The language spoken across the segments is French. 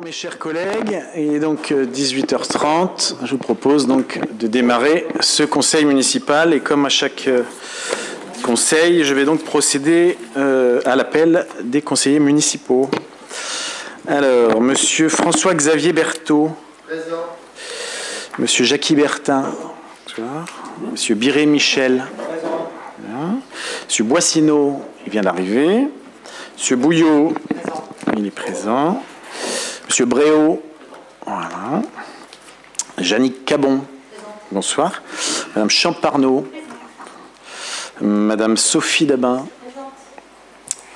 Mes chers collègues, il est donc 18h30. Je vous propose donc de démarrer ce conseil municipal et comme à chaque conseil, je vais donc procéder à l'appel des conseillers municipaux. Alors, Monsieur François-Xavier Berthaud. Présent. Monsieur Jackie Bertin. Bonsoir. Monsieur Biré Michel. Présent. Voilà. Monsieur Boissineau, il vient d'arriver. Monsieur Bouillot, il est présent. Monsieur Bréau, voilà. Jannick Cabon, bonsoir. Madame Champarneau, Madame Sophie Dabin,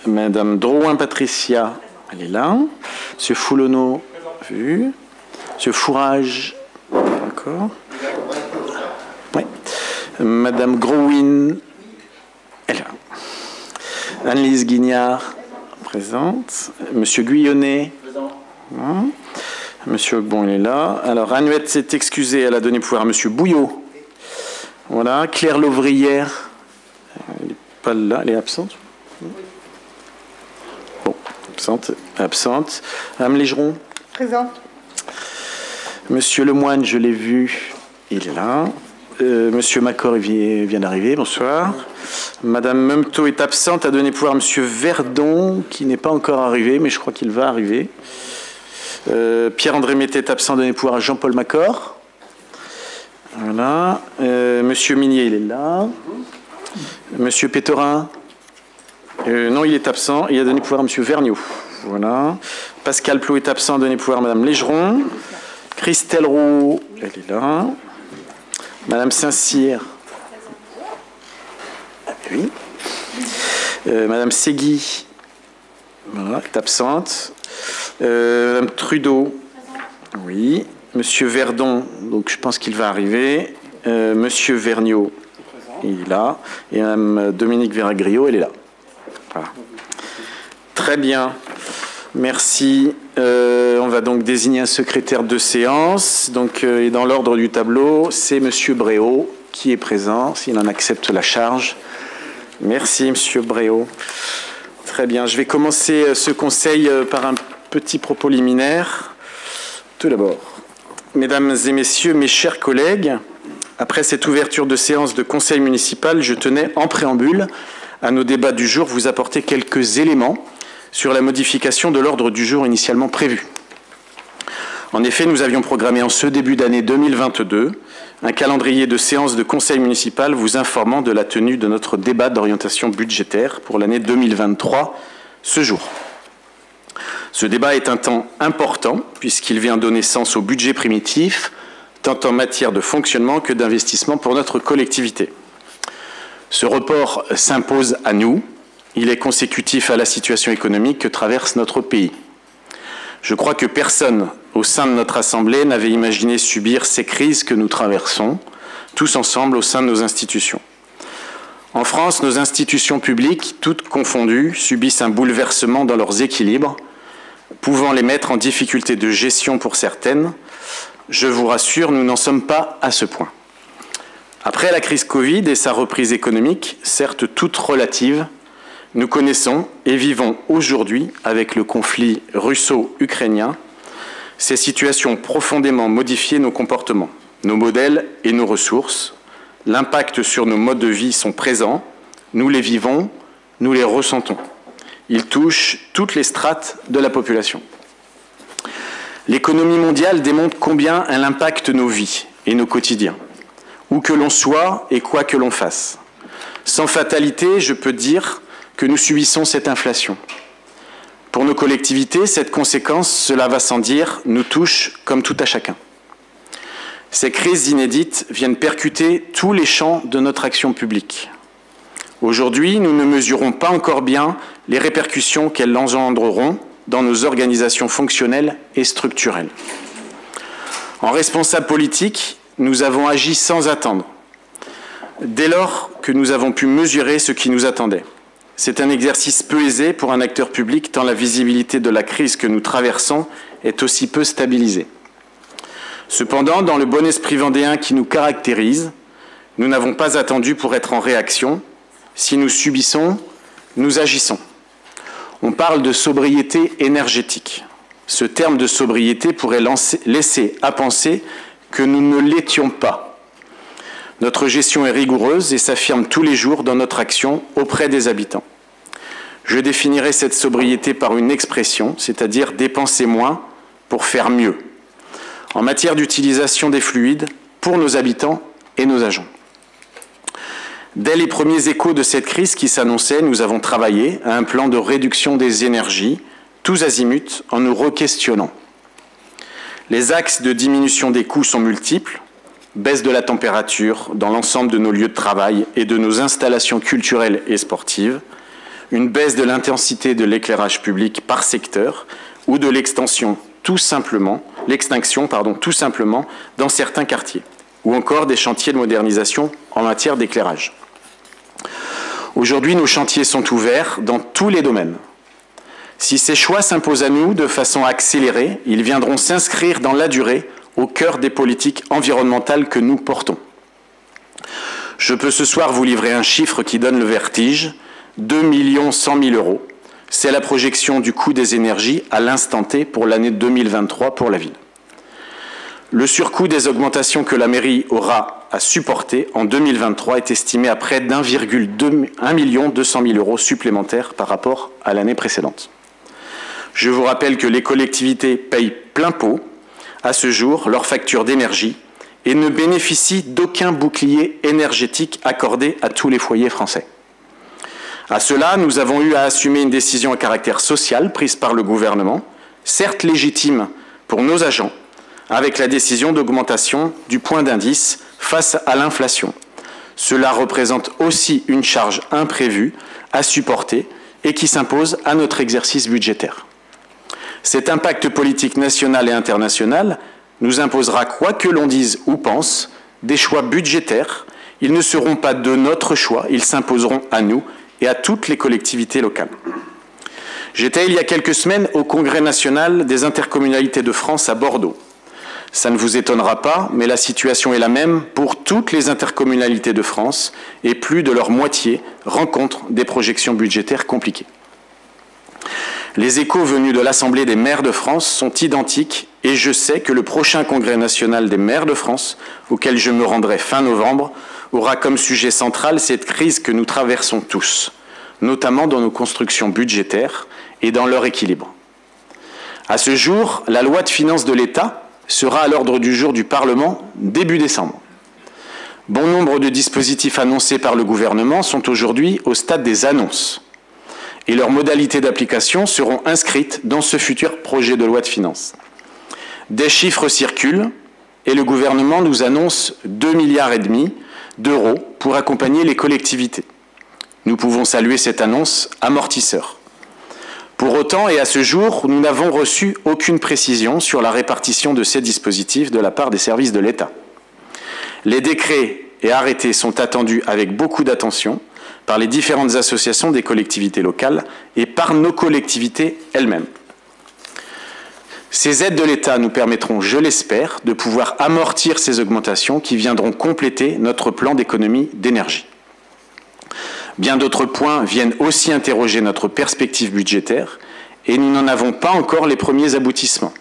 Madame Drouin-Patricia, elle est là. Monsieur Foulonneau, vu. Monsieur Fourage, d'accord. Oui. Madame Growin, elle est là. Anne-Lise Guignard, présente. Monsieur Guyonnet, Monsieur, bon, il est là. Alors, Anouette s'est excusée, elle a donné pouvoir à Monsieur Bouillot. Voilà. Claire Lovrière, elle n'est pas là, elle est absente. Bon, absente. Madame Légeron. Présent. Monsieur Lemoine, je l'ai vu, il est là. Monsieur Macor vient d'arriver, bonsoir. Madame Memto est absente, a donné pouvoir à Monsieur Verdon, qui n'est pas encore arrivé, mais je crois qu'il va arriver. Pierre-André Mété est absent, donné pouvoir à Jean-Paul Macor. Voilà. Monsieur Minier, il est là. Monsieur Pétorin. Non, il est absent. Il a donné pouvoir à Monsieur Vergniaud. Voilà. Pascal Plot est absent, donné pouvoir à Madame Légeron. Christelle Roux, elle est là. Madame Saint-Cyr. Oui. Madame Ségui, voilà, est absente. Madame Trudeau, oui. Monsieur Verdon, donc je pense qu'il va arriver. Monsieur Vergniaud, il est là. Et Madame Dominique Veragrio, elle est là. Voilà. Très bien. Merci. On va donc désigner un secrétaire de séance. Donc, et dans l'ordre du tableau, c'est Monsieur Bréau qui est présent, s'il en accepte la charge. Merci, Monsieur Bréau. Très bien. Je vais commencer ce conseil par un petit propos liminaire. Tout d'abord, mesdames et messieurs, mes chers collègues, après cette ouverture de séance de conseil municipal, je tenais en préambule à nos débats du jour vous apporter quelques éléments sur la modification de l'ordre du jour initialement prévu. En effet, nous avions programmé en ce début d'année 2022 un calendrier de séances de conseil municipal vous informant de la tenue de notre débat d'orientation budgétaire pour l'année 2023 ce jour. Ce débat est un temps important puisqu'il vient donner sens au budget primitif, tant en matière de fonctionnement que d'investissement pour notre collectivité. Ce report s'impose à nous. Il est consécutif à la situation économique que traverse notre pays. Je crois que personne au sein de notre Assemblée n'avait imaginé subir ces crises que nous traversons, tous ensemble au sein de nos institutions. En France, nos institutions publiques, toutes confondues, subissent un bouleversement dans leurs équilibres, pouvant les mettre en difficulté de gestion pour certaines. Je vous rassure, nous n'en sommes pas à ce point. Après la crise Covid et sa reprise économique, certes toute relative, nous connaissons et vivons aujourd'hui, avec le conflit russo-ukrainien, ces situations profondément modifiées nos comportements, nos modèles et nos ressources. L'impact sur nos modes de vie sont présents, nous les vivons, nous les ressentons. Ils touchent toutes les strates de la population. L'économie mondiale démontre combien elle impacte nos vies et nos quotidiens, où que l'on soit et quoi que l'on fasse. Sans fatalité, je peux dire que nous subissons cette inflation. Pour nos collectivités, cette conséquence, cela va sans dire, nous touche comme tout à chacun. Ces crises inédites viennent percuter tous les champs de notre action publique. Aujourd'hui, nous ne mesurons pas encore bien les répercussions qu'elles engendreront dans nos organisations fonctionnelles et structurelles. En responsables politiques, nous avons agi sans attendre, dès lors que nous avons pu mesurer ce qui nous attendait. C'est un exercice peu aisé pour un acteur public tant la visibilité de la crise que nous traversons est aussi peu stabilisée. Cependant, dans le bon esprit vendéen qui nous caractérise, nous n'avons pas attendu pour être en réaction. Si nous subissons, nous agissons. On parle de sobriété énergétique. Ce terme de sobriété pourrait laisser à penser que nous ne l'étions pas. Notre gestion est rigoureuse et s'affirme tous les jours dans notre action auprès des habitants. Je définirai cette sobriété par une expression, c'est-à-dire dépenser moins pour faire mieux, en matière d'utilisation des fluides pour nos habitants et nos agents. Dès les premiers échos de cette crise qui s'annonçait, nous avons travaillé à un plan de réduction des énergies, tous azimuts, en nous re-questionnant. Les axes de diminution des coûts sont multiples, baisse de la température dans l'ensemble de nos lieux de travail et de nos installations culturelles et sportives, une baisse de l'intensité de l'éclairage public par secteur ou de l'extinction tout simplement dans certains quartiers, ou encore des chantiers de modernisation en matière d'éclairage. Aujourd'hui, nos chantiers sont ouverts dans tous les domaines. Si ces choix s'imposent à nous de façon accélérée, ils viendront s'inscrire dans la durée au cœur des politiques environnementales que nous portons. Je peux ce soir vous livrer un chiffre qui donne le vertige, 2 100 000 €. C'est la projection du coût des énergies à l'instant T pour l'année 2023 pour la ville. Le surcoût des augmentations que la mairie aura à supporter en 2023 est estimé à près d'1 200 000 € supplémentaires par rapport à l'année précédente. Je vous rappelle que les collectivités payent plein pot à ce jour leur facture d'énergie et ne bénéficient d'aucun bouclier énergétique accordé à tous les foyers français. À cela, nous avons eu à assumer une décision à caractère social prise par le gouvernement, certes légitime pour nos agents, avec la décision d'augmentation du point d'indice face à l'inflation. Cela représente aussi une charge imprévue à supporter et qui s'impose à notre exercice budgétaire. Cet impact politique national et international nous imposera, quoi que l'on dise ou pense, des choix budgétaires. Ils ne seront pas de notre choix, ils s'imposeront à nous et à toutes les collectivités locales. J'étais il y a quelques semaines au Congrès national des intercommunalités de France à Bordeaux. Ça ne vous étonnera pas, mais la situation est la même pour toutes les intercommunalités de France et plus de leur moitié rencontrent des projections budgétaires compliquées. Les échos venus de l'Assemblée des maires de France sont identiques et je sais que le prochain Congrès national des maires de France, auquel je me rendrai fin novembre, aura comme sujet central cette crise que nous traversons tous, notamment dans nos constructions budgétaires et dans leur équilibre. À ce jour, la loi de finances de l'État sera à l'ordre du jour du Parlement début décembre. Bon nombre de dispositifs annoncés par le gouvernement sont aujourd'hui au stade des annonces et leurs modalités d'application seront inscrites dans ce futur projet de loi de finances. Des chiffres circulent et le gouvernement nous annonce 2,5 milliards d'euros pour accompagner les collectivités. Nous pouvons saluer cette annonce amortisseur. Pour autant, et à ce jour, nous n'avons reçu aucune précision sur la répartition de ces dispositifs de la part des services de l'État. Les décrets et arrêtés sont attendus avec beaucoup d'attention par les différentes associations des collectivités locales et par nos collectivités elles-mêmes. Ces aides de l'État nous permettront, je l'espère, de pouvoir amortir ces augmentations qui viendront compléter notre plan d'économie d'énergie. Bien d'autres points viennent aussi interroger notre perspective budgétaire et nous n'en avons pas encore les premiers aboutissements.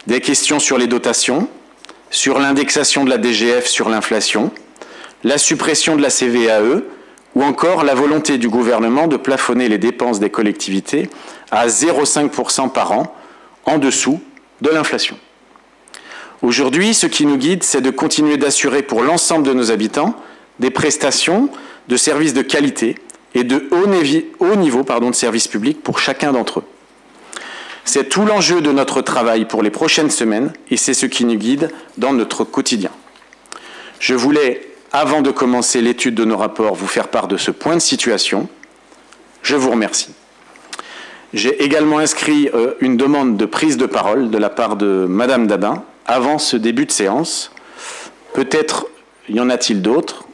Des questions sur les dotations, sur l'indexation de la DGF sur l'inflation, la suppression de la CVAE ou encore la volonté du gouvernement de plafonner les dépenses des collectivités à 0,5% par an, en dessous de l'inflation. Aujourd'hui, ce qui nous guide, c'est de continuer d'assurer pour l'ensemble de nos habitants des prestations de services de qualité et de haut niveau de services publics pour chacun d'entre eux. C'est tout l'enjeu de notre travail pour les prochaines semaines et c'est ce qui nous guide dans notre quotidien. Je voulais, avant de commencer l'étude de nos rapports, vous faire part de ce point de situation. Je vous remercie. J'ai également inscrit une demande de prise de parole de la part de Madame Dabin avant ce début de séance. Peut-être y en a-t-il d'autres.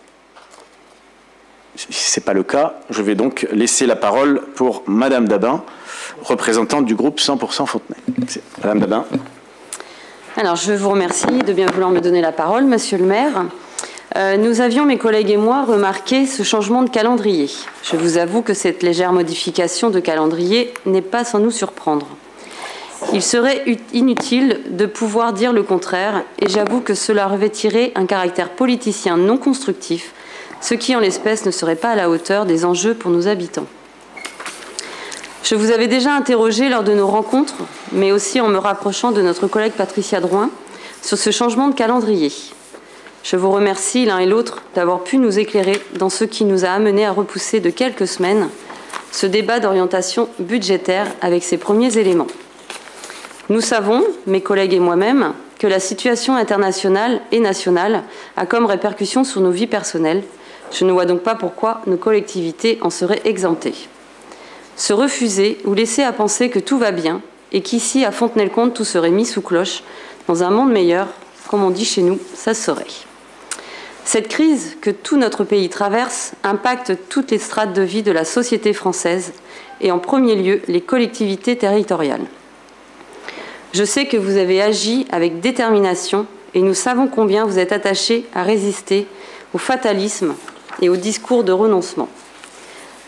Si ce n'est pas le cas, je vais donc laisser la parole pour Madame Dabin, représentante du groupe 100% Fontenay. Madame Dabin. Alors, je vous remercie de bien vouloir me donner la parole, Monsieur le maire. Nous avions, mes collègues et moi, remarqué ce changement de calendrier. Je vous avoue que cette légère modification de calendrier n'est pas sans nous surprendre. Il serait inutile de pouvoir dire le contraire, et j'avoue que cela revêtirait un caractère politicien non constructif, ce qui en l'espèce ne serait pas à la hauteur des enjeux pour nos habitants. Je vous avais déjà interrogé lors de nos rencontres, mais aussi en me rapprochant de notre collègue Patricia Drouin, sur ce changement de calendrier. Je vous remercie l'un et l'autre d'avoir pu nous éclairer dans ce qui nous a amené à repousser de quelques semaines ce débat d'orientation budgétaire avec ses premiers éléments. Nous savons, mes collègues et moi-même, que la situation internationale et nationale a comme répercussion sur nos vies personnelles. Je ne vois donc pas pourquoi nos collectivités en seraient exemptées. Se refuser ou laisser à penser que tout va bien et qu'ici, à Fontenay-le-Comte, tout serait mis sous cloche, dans un monde meilleur, comme on dit chez nous, ça serait. Cette crise que tout notre pays traverse impacte toutes les strates de vie de la société française et en premier lieu les collectivités territoriales. Je sais que vous avez agi avec détermination et nous savons combien vous êtes attachés à résister au fatalisme et au discours de renoncement.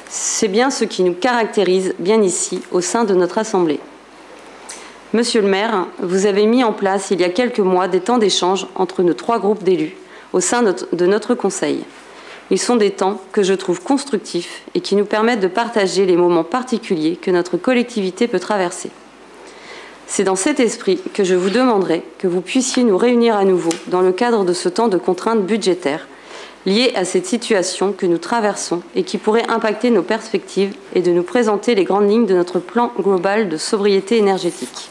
C'est bien ce qui nous caractérise bien ici, au sein de notre Assemblée. Monsieur le maire, vous avez mis en place il y a quelques mois des temps d'échange entre nos 3 groupes d'élus au sein de notre Conseil. Ils sont des temps que je trouve constructifs et qui nous permettent de partager les moments particuliers que notre collectivité peut traverser. C'est dans cet esprit que je vous demanderai que vous puissiez nous réunir à nouveau dans le cadre de ce temps de contraintes budgétaires liées à cette situation que nous traversons et qui pourrait impacter nos perspectives et de nous présenter les grandes lignes de notre plan global de sobriété énergétique.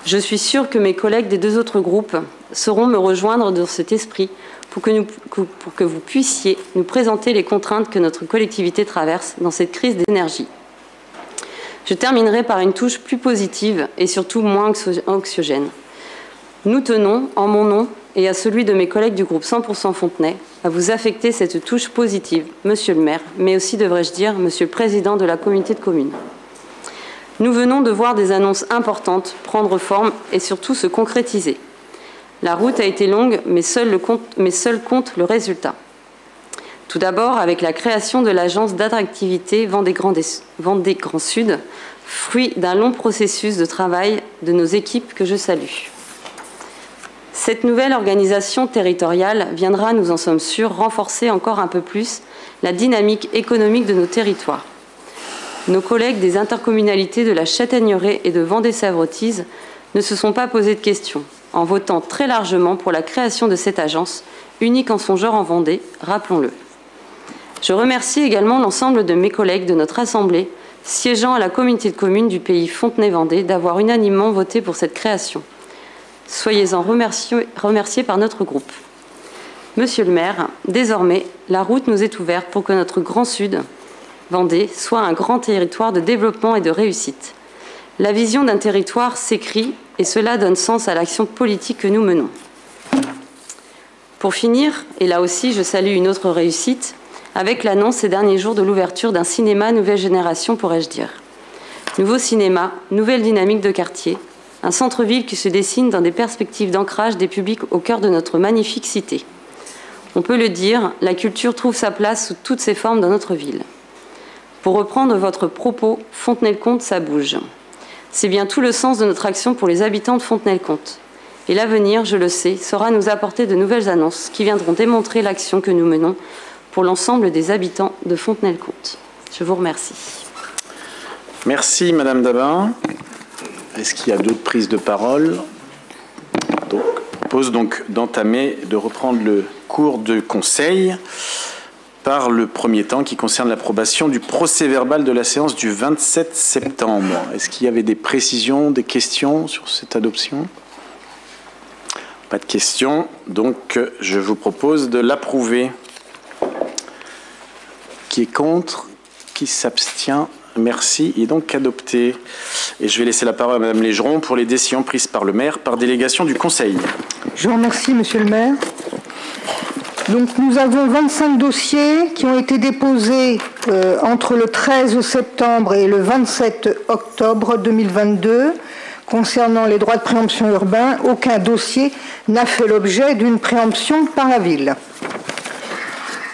Je suis sûre que mes collègues des 2 autres groupes sauront me rejoindre dans cet esprit pour que vous puissiez nous présenter les contraintes que notre collectivité traverse dans cette crise d'énergie. Je terminerai par une touche plus positive et surtout moins anxiogène. Nous tenons, en mon nom et à celui de mes collègues du groupe 100% Fontenay, à vous affecter cette touche positive, monsieur le maire, mais aussi, devrais-je dire, monsieur le président de la communauté de communes. Nous venons de voir des annonces importantes prendre forme et surtout se concrétiser. La route a été longue, mais seul compte le résultat. Tout d'abord, avec la création de l'agence d'attractivité Vendée Grand Sud, fruit d'un long processus de travail de nos équipes que je salue. Cette nouvelle organisation territoriale viendra, nous en sommes sûrs, renforcer encore un peu plus la dynamique économique de nos territoires. Nos collègues des intercommunalités de la Châtaigneraie et de Vendée-Sèvres-Otise ne se sont pas posé de questions, en votant très largement pour la création de cette agence, unique en son genre en Vendée, rappelons-le. Je remercie également l'ensemble de mes collègues de notre Assemblée, siégeant à la communauté de communes du pays Fontenay-Vendée, d'avoir unanimement voté pour cette création. Soyez-en remerciés par notre groupe. Monsieur le maire, désormais, la route nous est ouverte pour que notre Grand Sud, Vendée, soit un grand territoire de développement et de réussite. La vision d'un territoire s'écrit et cela donne sens à l'action politique que nous menons. Pour finir, et là aussi je salue une autre réussite, avec l'annonce ces derniers jours de l'ouverture d'un cinéma nouvelle génération, pourrais-je dire. Nouveau cinéma, nouvelle dynamique de quartier, un centre-ville qui se dessine dans des perspectives d'ancrage des publics au cœur de notre magnifique cité. On peut le dire, la culture trouve sa place sous toutes ses formes dans notre ville. Pour reprendre votre propos, Fontenay-le-Comte, ça bouge. C'est bien tout le sens de notre action pour les habitants de Fontenay-le-Comte. Et l'avenir, je le sais, saura nous apporter de nouvelles annonces qui viendront démontrer l'action que nous menons pour l'ensemble des habitants de Fontenay-le-Comte. Je vous remercie. Merci Madame Dabin. Est-ce qu'il y a d'autres prises de parole? Je propose donc de reprendre le cours de conseil par le premier temps qui concerne l'approbation du procès-verbal de la séance du 27 septembre. Est-ce qu'il y avait des précisions, des questions sur cette adoption? Pas de questions, donc je vous propose de l'approuver. Qui est contre? Qui s'abstient? Merci, il est donc adopté. Et je vais laisser la parole à Madame Légeron pour les décisions prises par le maire par délégation du Conseil. Je vous remercie, Monsieur le maire. Donc, nous avons 25 dossiers qui ont été déposés entre le 13 septembre et le 27 octobre 2022 concernant les droits de préemption urbains. Aucun dossier n'a fait l'objet d'une préemption par la ville.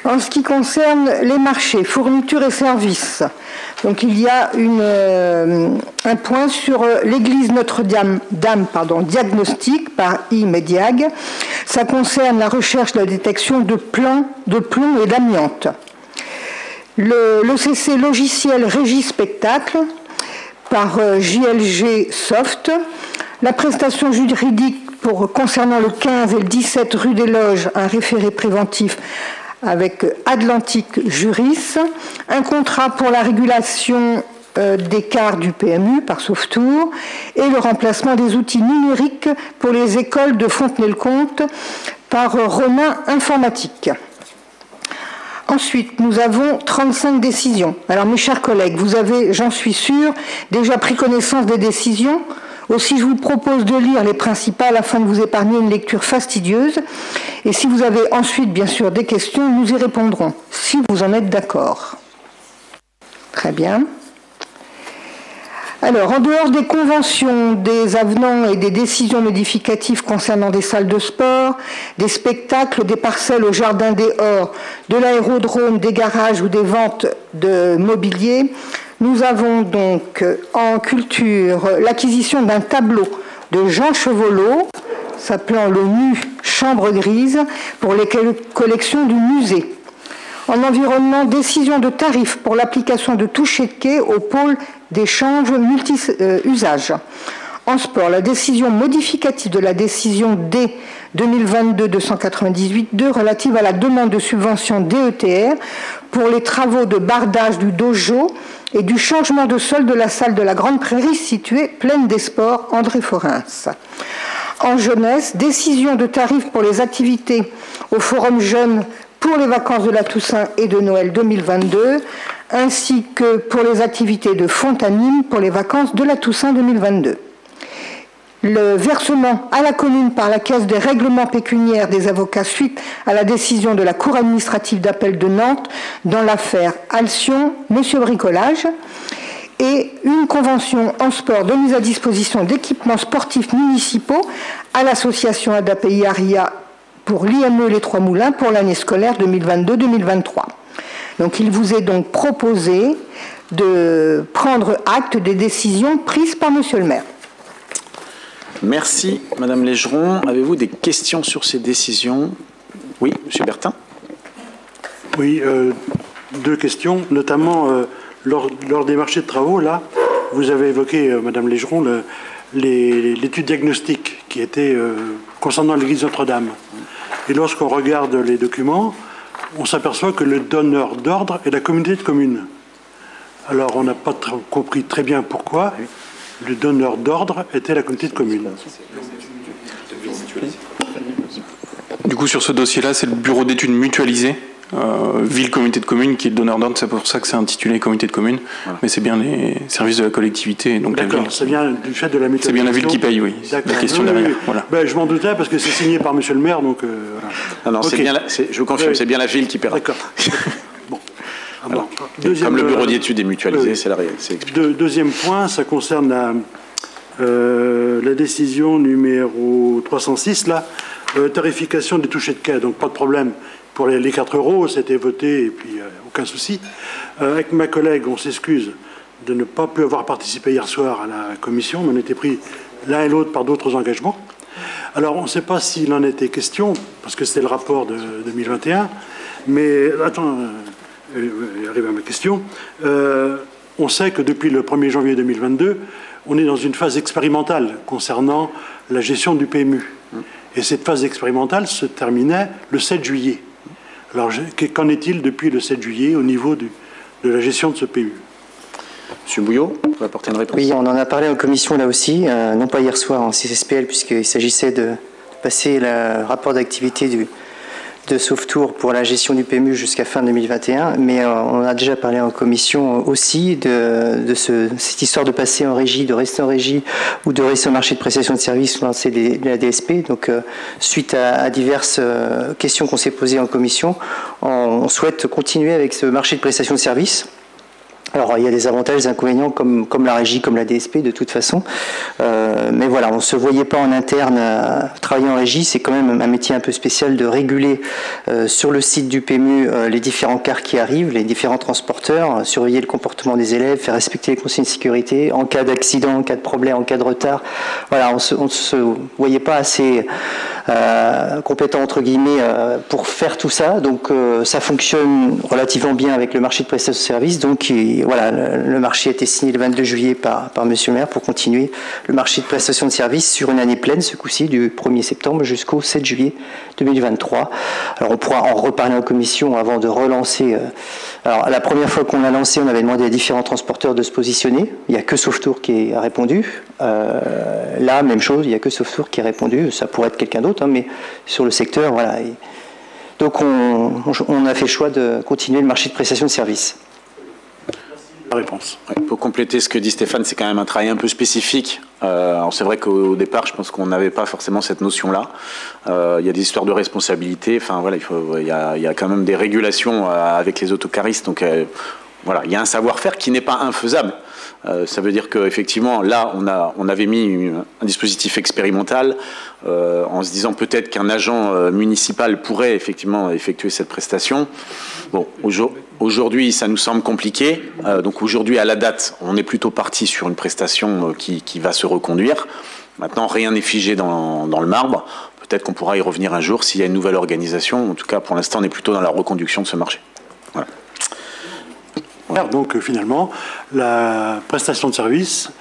En ce qui concerne les marchés, fournitures et services, donc il y a un point sur l'église Notre-Dame, diagnostic par IMEDIAG. Ça concerne la recherche et la détection de plomb et d'amiante. L'OCC logiciel Régie Spectacle par JLG Soft. La prestation juridique concernant le 15 et le 17 rue des Loges, un référé préventif avec Atlantic Juris, un contrat pour la régulation des cartes du PMU par Softour et le remplacement des outils numériques pour les écoles de Fontenay-le-Comte par Romain Informatique. Ensuite, nous avons 35 décisions. Alors, mes chers collègues, vous avez, j'en suis sûr, déjà pris connaissance des décisions. Aussi, je vous propose de lire les principales afin de vous épargner une lecture fastidieuse. Et si vous avez ensuite, bien sûr, des questions, nous y répondrons, si vous en êtes d'accord. Très bien. Alors, en dehors des conventions, des avenants et des décisions modificatives concernant des salles de sport, des spectacles, des parcelles au jardin des Hors, de l'aérodrome, des garages ou des ventes de mobilier, nous avons donc en culture l'acquisition d'un tableau de Jean Chevolot, s'appelant le MU Chambre Grise, pour les collections du musée. En environnement, décision de tarif pour l'application de toucher de quai au pôle d'échange multi-usage. En sport, la décision modificative de la décision D 2022-298-2 relative à la demande de subvention DETR pour les travaux de bardage du dojo et du changement de sol de la salle de la Grande Prairie située Plaine des Sports André Forens. En jeunesse, décision de tarif pour les activités au Forum Jeune pour les vacances de la Toussaint et de Noël 2022, ainsi que pour les activités de Fontanine pour les vacances de la Toussaint 2022. Le versement à la commune par la Caisse des règlements pécuniaires des avocats suite à la décision de la Cour administrative d'appel de Nantes dans l'affaire Alcyon, Monsieur Bricolage, et une convention en sport de mise à disposition d'équipements sportifs municipaux à l'association ADAPI ARIA pour l'IME Les Trois Moulins pour l'année scolaire 2022-2023. Donc il vous est donc proposé de prendre acte des décisions prises par Monsieur le maire. Merci, Madame Légeron. Avez-vous des questions sur ces décisions? Oui, Monsieur Bertin. Oui, deux questions, notamment lors des marchés de travaux, là, vous avez évoqué, Madame Légeron, l'étude diagnostique qui était concernant l'église Notre-Dame. Et lorsqu'on regarde les documents, on s'aperçoit que le donneur d'ordre est la communauté de communes. Alors, on n'a pas compris très bien pourquoi le donneur d'ordre était la communauté de communes. Du coup, sur ce dossier-là, c'est le bureau d'études mutualisé, ville-communauté de communes, qui est le donneur d'ordre. C'est pour ça que c'est intitulé communauté de communes. Voilà. Mais c'est bien les services de la collectivité. D'accord, c'est bien du fait de la mutualisation. C'est bien la ville qui paye, oui. La question derrière. Oui. Voilà. Ben, je m'en doutais parce que c'est signé par Monsieur le maire. Donc, voilà. Non, okay. Je vous confirme, c'est bien la ville qui paiera. D'accord. Bon. Alors, comme le bureau d'études est mutualisé, c'est la réalité. Deuxième point, ça concerne la décision numéro 306, là, tarification des touchés de quai. Donc pas de problème pour les 4 €, c'était voté et puis aucun souci. Avec ma collègue, on s'excuse de ne pas pu avoir participé hier soir à la commission, mais on était pris l'un et l'autre par d'autres engagements. Alors on ne sait pas s'il en était question, parce que c'était le rapport de 2021, mais attends... J'arrive à ma question. On sait que depuis le 1er janvier 2022, on est dans une phase expérimentale concernant la gestion du PMU. Et cette phase expérimentale se terminait le 7 juillet. Alors, qu'en est-il depuis le 7 juillet au niveau de la gestion de ce PMU? Monsieur Bouillot, vous pouvez apporter une réponse. Oui, on en a parlé en commission là aussi, non pas hier soir en CCSPL, puisqu'il s'agissait de passer le rapport d'activité de Softour pour la gestion du PMU jusqu'à fin 2021, mais on a déjà parlé en commission aussi de cette histoire de passer en régie, de rester en régie ou de rester au marché de prestation de services ou lancer de la DSP. Donc, suite à diverses questions qu'on s'est posées en commission, on souhaite continuer avec ce marché de prestation de services. Alors, il y a des avantages, des inconvénients comme la régie, comme la DSP de toute façon. Mais voilà, on ne se voyait pas en interne travailler en régie. C'est quand même un métier un peu spécial de réguler sur le site du PMU les différents cars qui arrivent, les différents transporteurs, surveiller le comportement des élèves, faire respecter les consignes de sécurité, en cas d'accident, en cas de problème, en cas de retard. Voilà, on ne se voyait pas assez compétent, entre guillemets, pour faire tout ça. Donc ça fonctionne relativement bien avec le marché de prestation de services. Donc voilà, le marché a été signé le 22 juillet par Monsieur le maire pour continuer le marché de prestation de services sur une année pleine, ce coup-ci, du 1er septembre jusqu'au 7 juillet 2023. Alors on pourra en reparler en commission avant de relancer. Alors la première fois qu'on l'a lancé, on avait demandé à différents transporteurs de se positionner. Il n'y a que Softour qui a répondu. Là, même chose, il n'y a que Softour qui a répondu. Ça pourrait être quelqu'un d'autre, hein, mais sur le secteur, voilà. Donc on a fait le choix de continuer le marché de prestation de services. La réponse. Ouais, pour compléter ce que dit Stéphane, c'est quand même un travail un peu spécifique. Alors c'est vrai qu'au départ, je pense qu'on n'avait pas forcément cette notion-là. Il y a des histoires de responsabilité. Enfin voilà, il y a quand même des régulations avec les autocaristes. Donc voilà, il y a un savoir-faire qui n'est pas infaisable. Ça veut dire qu'effectivement, là, on avait mis un dispositif expérimental en se disant peut-être qu'un agent municipal pourrait effectivement effectuer cette prestation. Bon, aujourd'hui, ça nous semble compliqué. Donc aujourd'hui, à la date, on est plutôt parti sur une prestation qui va se reconduire. Maintenant, rien n'est figé dans le marbre. Peut-être qu'on pourra y revenir un jour s'il y a une nouvelle organisation. En tout cas, pour l'instant, on est plutôt dans la reconduction de ce marché. Voilà. Donc finalement, la prestation de service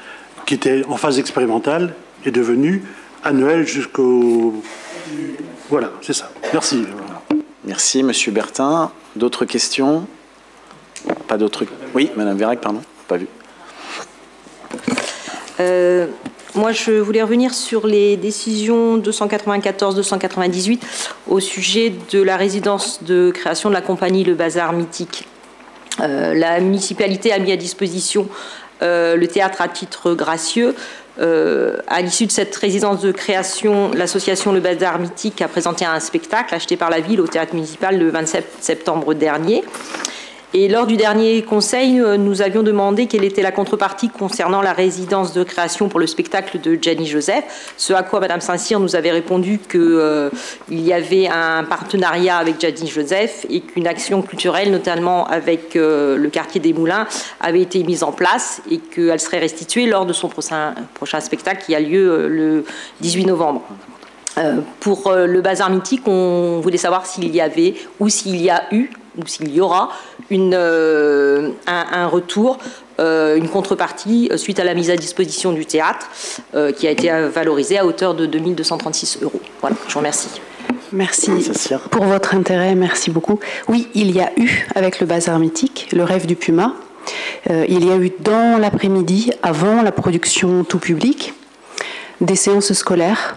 qui était en phase expérimentale est devenue annuelle jusqu'au... Voilà, c'est ça. Merci. Merci, Monsieur Bertin. D'autres questions? Pas d'autres... Oui, Madame Vérac, pardon, pas vu. Moi, je voulais revenir sur les décisions 294-298 au sujet de la résidence de création de la compagnie Le Bazar Mythique. La municipalité a mis à disposition le théâtre à titre gracieux. À l'issue de cette résidence de création, l'association Le Bazar Mythique a présenté un spectacle acheté par la ville au théâtre municipal le 27 septembre dernier. Et lors du dernier conseil, nous avions demandé quelle était la contrepartie concernant la résidence de création pour le spectacle de Gianni Joseph. Ce à quoi Madame Saint-Cyr nous avait répondu qu'il y avait un partenariat avec Gianni Joseph et qu'une action culturelle, notamment avec le quartier des Moulins, avait été mise en place et qu'elle serait restituée lors de son prochain spectacle qui a lieu le 18 novembre. Pour le Bazar Mythique, on voulait savoir s'il y avait ou s'il y a eu ou s'il y aura un retour, une contrepartie suite à la mise à disposition du théâtre qui a été valorisée à hauteur de 2 236 €. Voilà, je vous remercie. Merci pour votre intérêt, merci beaucoup. Oui, il y a eu, avec le Bazar Mythique, le rêve du Puma. Il y a eu dans l'après-midi, avant la production tout public, des séances scolaires.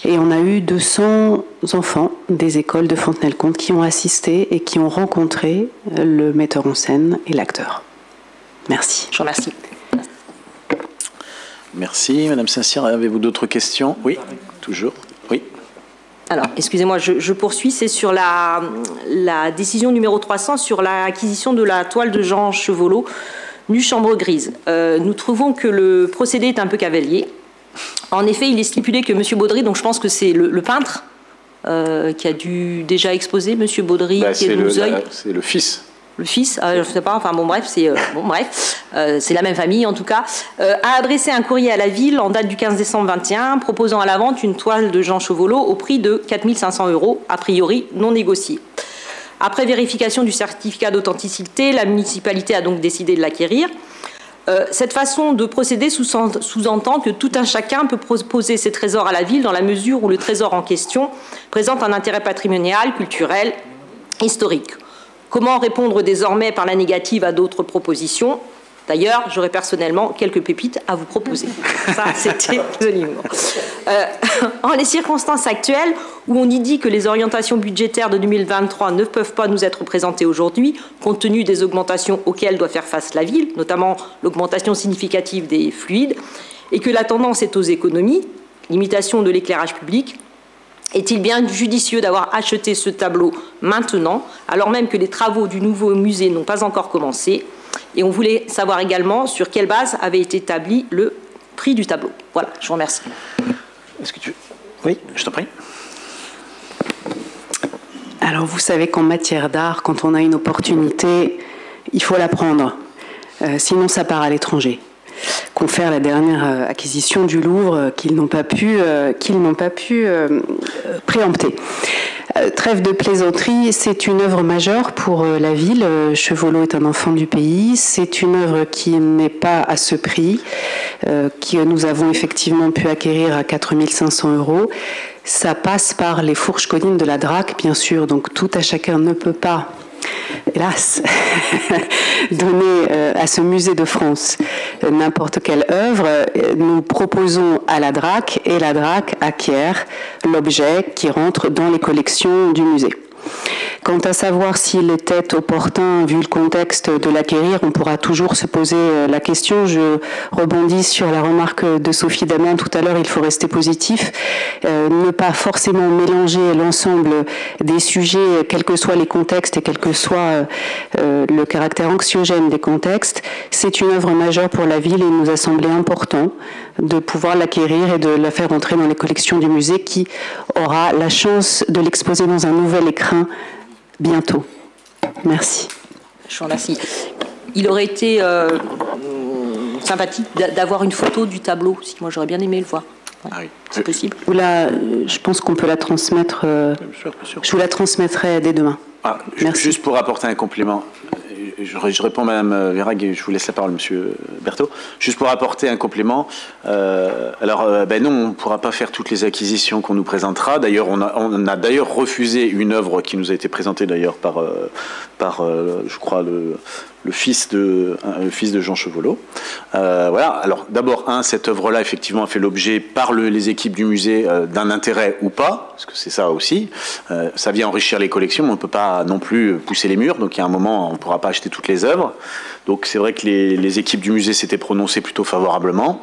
Et on a eu 200 enfants des écoles de Fontenay-le-Comte qui ont assisté et qui ont rencontré le metteur en scène et l'acteur. Merci. Je vous remercie. Merci. Madame Saint-Cyr, avez-vous d'autres questions? Oui, toujours. Oui. Alors, excusez-moi, je poursuis. C'est sur la décision numéro 300 sur l'acquisition de la toile de Jean Chevolot, nue chambre grise. Nous trouvons que le procédé est un peu cavalier. En effet, il est stipulé que M. Baudry, donc je pense que c'est le peintre qui a dû déjà exposer, M. Baudry, qui est de Nouzeuil. C'est le fils. Le fils, je ne sais pas, enfin bon bref, c'est la même famille en tout cas, a adressé un courrier à la ville en date du 15 décembre 21 proposant à la vente une toile de Jean Chevolot au prix de 4 500 €, a priori non négociée. Après vérification du certificat d'authenticité, la municipalité a donc décidé de l'acquérir. Cette façon de procéder sous-entend que tout un chacun peut proposer ses trésors à la ville dans la mesure où le trésor en question présente un intérêt patrimonial, culturel, historique. Comment répondre désormais par la négative à d'autres propositions? D'ailleurs, j'aurais personnellement quelques pépites à vous proposer. Ça, c'était absolument. En les circonstances actuelles, où on y dit que les orientations budgétaires de 2023 ne peuvent pas nous être présentées aujourd'hui, compte tenu des augmentations auxquelles doit faire face la ville, notamment l'augmentation significative des fluides, et que la tendance est aux économies, limitation de l'éclairage public, est-il bien judicieux d'avoir acheté ce tableau maintenant, alors même que les travaux du nouveau musée n'ont pas encore commencé? Et on voulait savoir également sur quelle base avait été établi le prix du tableau. Voilà, je vous remercie. Est-ce que tu... Oui, je t'en prie. Alors, vous savez qu'en matière d'art, quand on a une opportunité, il faut la prendre. Sinon, ça part à l'étranger. Confère la dernière acquisition du Louvre qu'ils n'ont pas pu préempter. Trêve de plaisanterie, c'est une œuvre majeure pour la ville. Chevolo est un enfant du pays. C'est une œuvre qui n'est pas à ce prix, que nous avons effectivement pu acquérir à 4 500 €. Ça passe par les fourches codines de la DRAC, bien sûr. Donc tout à chacun ne peut pas, hélas, donner à ce musée de France n'importe quelle œuvre. Nous proposons à la DRAC et la DRAC acquiert l'objet qui rentre dans les collections du musée. Quant à savoir s'il était opportun, vu le contexte, de l'acquérir, on pourra toujours se poser la question. Je rebondis sur la remarque de Sophie Damin tout à l'heure, il faut rester positif, ne pas forcément mélanger l'ensemble des sujets, quels que soient les contextes et quel que soit le caractère anxiogène des contextes. C'est une œuvre majeure pour la ville et il nous a semblé important de pouvoir l'acquérir et de la faire entrer dans les collections du musée qui aura la chance de l'exposer dans un nouvel écrin bientôt. Merci. Je vous remercie. Il aurait été sympathique d'avoir une photo du tableau. Moi, j'aurais bien aimé le voir. Ouais. Ah oui. C'est possible. Je pense qu'on peut la transmettre. Bien sûr. Je vous la transmettrai dès demain. Ah, juste pour apporter un complément. Je réponds à Mme Verhaeghe et je vous laisse la parole, Monsieur Berthaud. Juste pour apporter un complément, non, on ne pourra pas faire toutes les acquisitions qu'on nous présentera. D'ailleurs, on a d'ailleurs refusé une œuvre qui nous a été présentée d'ailleurs par je crois, le fils de Jean Chevolo. Voilà. Alors, d'abord, cette œuvre-là, effectivement, a fait l'objet par les équipes du musée d'un intérêt ou pas, parce que c'est ça aussi. Ça vient enrichir les collections, mais on ne peut pas non plus pousser les murs. Donc, il y a un moment, on ne pourra pas acheter toutes les œuvres. Donc, c'est vrai que les équipes du musée s'étaient prononcées plutôt favorablement.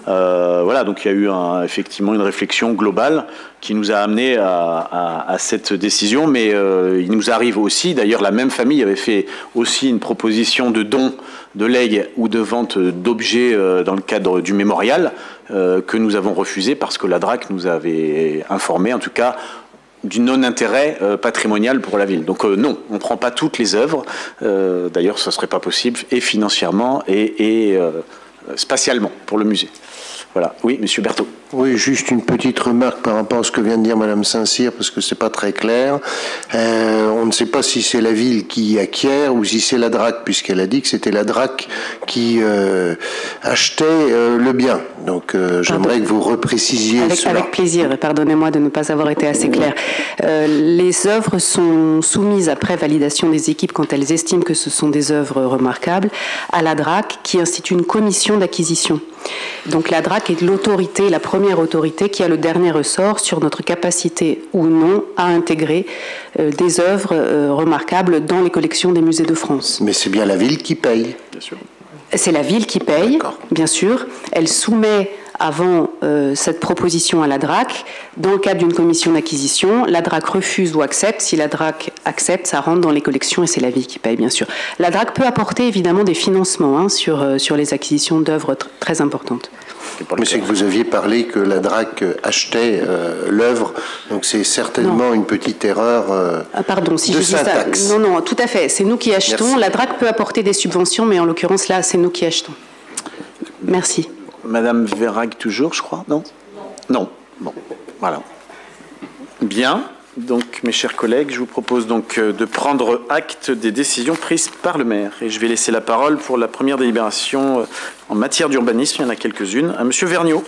Voilà. Donc, il y a eu effectivement une réflexion globale qui nous a amené à cette décision. Mais il nous arrive aussi, d'ailleurs, la même famille avait fait aussi une proposition de don, de legs ou de vente d'objets dans le cadre du mémorial que nous avons refusé parce que la DRAC nous avait informé, en tout cas, du non-intérêt patrimonial pour la ville. Donc non, on ne prend pas toutes les œuvres. D'ailleurs, ça ne serait pas possible, et financièrement et spatialement pour le musée. Voilà. Oui, Monsieur Berthaud. Oui, juste une petite remarque par rapport à ce que vient de dire Madame Saint-Cyr, parce que c'est pas très clair. On ne sait pas si c'est la ville qui acquiert ou si c'est la DRAC, puisqu'elle a dit que c'était la DRAC qui achetait le bien. Donc j'aimerais que vous reprécisiez cela. Avec plaisir, pardonnez-moi de ne pas avoir été assez clair. Les œuvres sont soumises après validation des équipes quand elles estiment que ce sont des œuvres remarquables à la DRAC qui institue une commission d'acquisition. Donc la DRAC est l'autorité, la première autorité qui a le dernier ressort sur notre capacité ou non à intégrer des œuvres remarquables dans les collections des musées de France. Mais c'est bien la ville qui paye. Bien sûr. C'est la ville qui paye, bien sûr. Elle soumet avant cette proposition à la DRAC, dans le cadre d'une commission d'acquisition. La DRAC refuse ou accepte. Si la DRAC accepte, ça rentre dans les collections et c'est la ville qui paye, bien sûr. La DRAC peut apporter évidemment des financements sur les acquisitions d'œuvres très importantes. Mais c'est que vous aviez parlé que la DRAC achetait l'œuvre, donc c'est certainement une petite erreur pardon, si de je syntaxe. Dis ça. Non, tout à fait. C'est nous qui achetons. Merci. La DRAC peut apporter des subventions, mais en l'occurrence, là, c'est nous qui achetons. Merci. Madame Verhaeghe, toujours, je crois, non ? Non. Bon, voilà. Bien. Donc, mes chers collègues, je vous propose donc de prendre acte des décisions prises par le maire. Et je vais laisser la parole pour la première délibération en matière d'urbanisme. Il y en a quelques-unes. À Monsieur Vergniaud.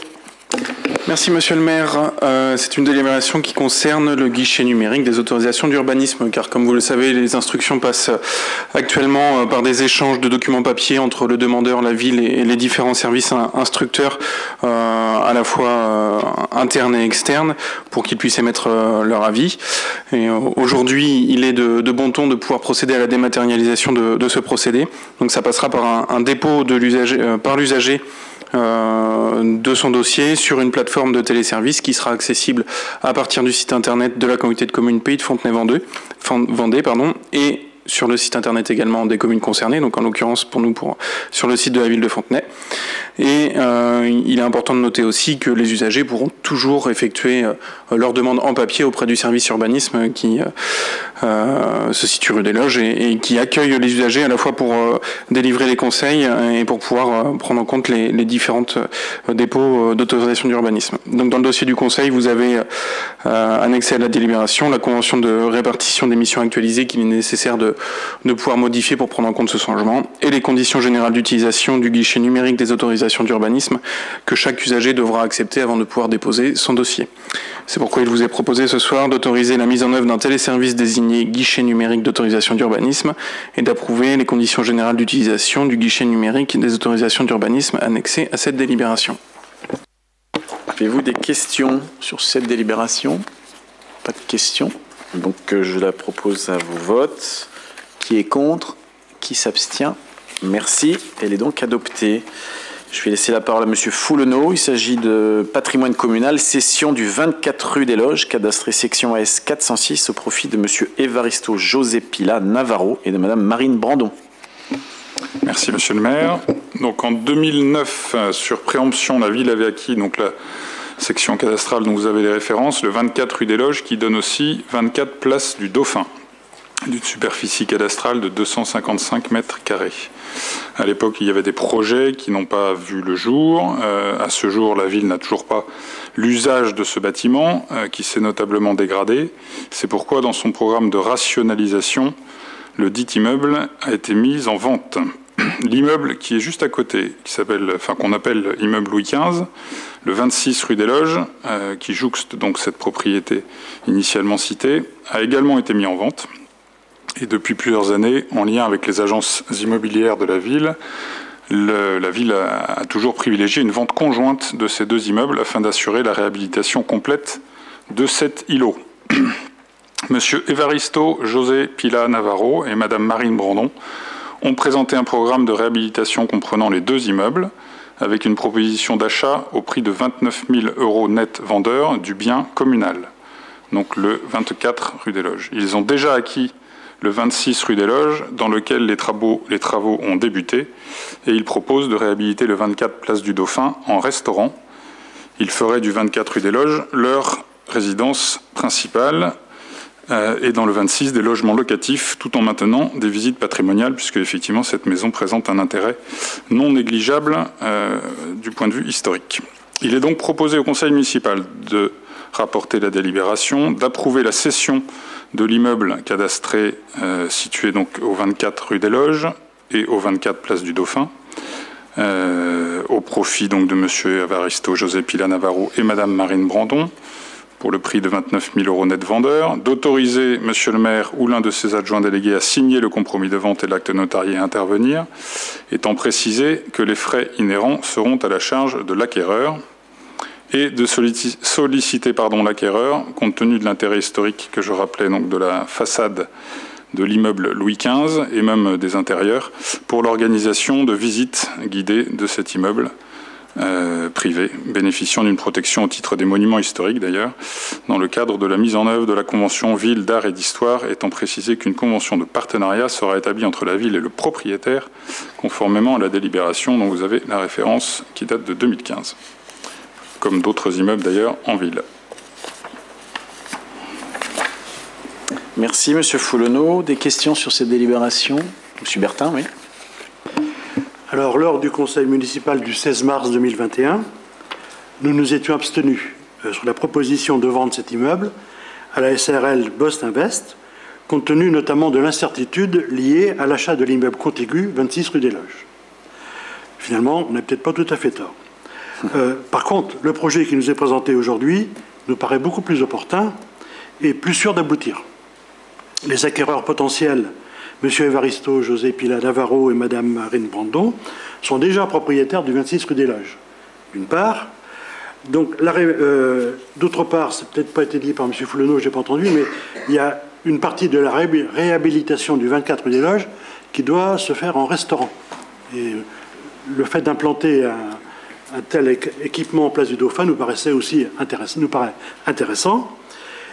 Merci Monsieur le maire. C'est une délibération qui concerne le guichet numérique des autorisations d'urbanisme, car comme vous le savez, les instructions passent actuellement par des échanges de documents papier entre le demandeur, la ville et les différents services instructeurs, à la fois internes et externes, pour qu'ils puissent émettre leur avis. Et aujourd'hui, il est de bon ton de pouvoir procéder à la dématérialisation de ce procédé. Donc ça passera par un dépôt de l'usager, par l'usager de son dossier sur une plateforme de téléservice qui sera accessible à partir du site internet de la communauté de communes Pays de Fontenay-Vendée, et sur le site internet également des communes concernées, donc en l'occurrence pour nous sur le site de la ville de Fontenay. Et il est important de noter aussi que les usagers pourront toujours effectuer leur demande en papier auprès du service urbanisme qui se situe rue des Loges et qui accueille les usagers à la fois pour délivrer les conseils et pour pouvoir prendre en compte les différentes dépôts d'autorisation d'urbanisme. Donc dans le dossier du conseil, vous avez annexé à la délibération la convention de répartition des missions actualisées qu'il est nécessaire de pouvoir modifier pour prendre en compte ce changement et les conditions générales d'utilisation du guichet numérique des autorisations d'urbanisme que chaque usager devra accepter avant de pouvoir déposer son dossier. C'est pourquoi il vous est proposé ce soir d'autoriser la mise en œuvre d'un téléservice désigné guichet numérique d'autorisation d'urbanisme et d'approuver les conditions générales d'utilisation du guichet numérique des autorisations d'urbanisme annexées à cette délibération. Avez-vous des questions sur cette délibération? Pas de questions. Donc je la propose à vos votes. Qui est contre? Qui s'abstient? Merci. Elle est donc adoptée. Je vais laisser la parole à Monsieur Foulenot. Il s'agit de patrimoine communal, cession du 24 rue des Loges, cadastré section AS 406, au profit de Monsieur Evaristo José Pila Navarro et de Madame Marine Brandon. Merci Monsieur le maire. Donc en 2009, sur préemption, la ville avait acquis donc la section cadastrale dont vous avez les références, le 24 rue des Loges, qui donne aussi 24 place du Dauphin, d'une superficie cadastrale de 255 mètres carrés. À l'époque, il y avait des projets qui n'ont pas vu le jour. À ce jour, la ville n'a toujours pas l'usage de ce bâtiment, qui s'est notablement dégradé. C'est pourquoi, dans son programme de rationalisation, le dit immeuble a été mis en vente. L'immeuble qui est juste à côté, qu'on appelle immeuble Louis XV, le 26 rue des Loges, qui jouxte donc cette propriété initialement citée, a également été mis en vente. Et depuis plusieurs années, en lien avec les agences immobilières de la ville, la ville a toujours privilégié une vente conjointe de ces deux immeubles afin d'assurer la réhabilitation complète de cet îlot. Monsieur Evaristo José Pila Navarro et Madame Marine Brandon ont présenté un programme de réhabilitation comprenant les deux immeubles, avec une proposition d'achat au prix de 29 000 € net vendeur du bien communal, donc le 24 rue des Loges. Ils ont déjà acquis le 26 rue des Loges, dans lequel les travaux ont débuté, et ils proposent de réhabiliter le 24 place du Dauphin en restaurant. Ils feraient du 24 rue des Loges leur résidence principale, et dans le 26 des logements locatifs, tout en maintenant des visites patrimoniales, puisque effectivement cette maison présente un intérêt non négligeable du point de vue historique. Il est donc proposé au conseil municipal de rapporter la délibération, d'approuver la cession de l'immeuble cadastré situé donc au 24 rue des Loges et au 24 place du Dauphin, au profit donc de Monsieur Evaristo José Pila Navarro et Madame Marine Brandon, pour le prix de 29 000 € net vendeur, d'autoriser Monsieur le maire ou l'un de ses adjoints délégués à signer le compromis de vente et l'acte notarié à intervenir, étant précisé que les frais inhérents seront à la charge de l'acquéreur, et de solliciter l'acquéreur, compte tenu de l'intérêt historique que je rappelais donc de la façade de l'immeuble Louis XV et même des intérieurs, pour l'organisation de visites guidées de cet immeuble privé, bénéficiant d'une protection au titre des monuments historiques d'ailleurs, dans le cadre de la mise en œuvre de la convention Ville d'art et d'histoire, étant précisé qu'une convention de partenariat sera établie entre la ville et le propriétaire, conformément à la délibération dont vous avez la référence qui date de 2015. Comme d'autres immeubles d'ailleurs en ville. Merci Monsieur Foulenot. Des questions sur cette délibération? Monsieur Bertin, oui. Alors, lors du conseil municipal du 16 mars 2021, nous nous étions abstenus sur la proposition de vendre cet immeuble à la SARL Bost Invest, compte tenu notamment de l'incertitude liée à l'achat de l'immeuble contigu 26 rue des Loges. Finalement, on n'a peut-être pas tout à fait tort. Par contre, le projet qui nous est présenté aujourd'hui nous paraît beaucoup plus opportun et plus sûr d'aboutir. Les acquéreurs potentiels, M. Evaristo José Pila Navarro et Mme Marine Brandon, sont déjà propriétaires du 26 rue des Loges, d'une part. Donc, d'autre part, ça n'a peut-être pas été dit par M. Foulenot, je n'ai pas entendu, mais il y a une partie de la réhabilitation du 24 rue des Loges qui doit se faire en restaurant. Et le fait d'implanter un tel équipement en place du Dauphin nous paraissait aussi intéressant.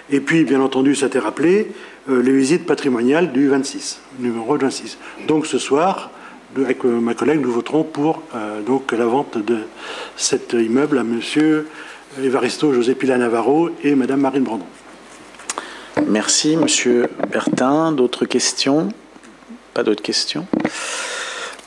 Et puis, bien entendu, ça a été rappelé, les visites patrimoniales du 26, numéro 26. Donc ce soir, avec ma collègue, nous voterons pour donc la vente de cet immeuble à monsieur Evaristo José Pila Navarro et madame Marine Brandon. Merci, monsieur Bertin. D'autres questions? Pas d'autres questions?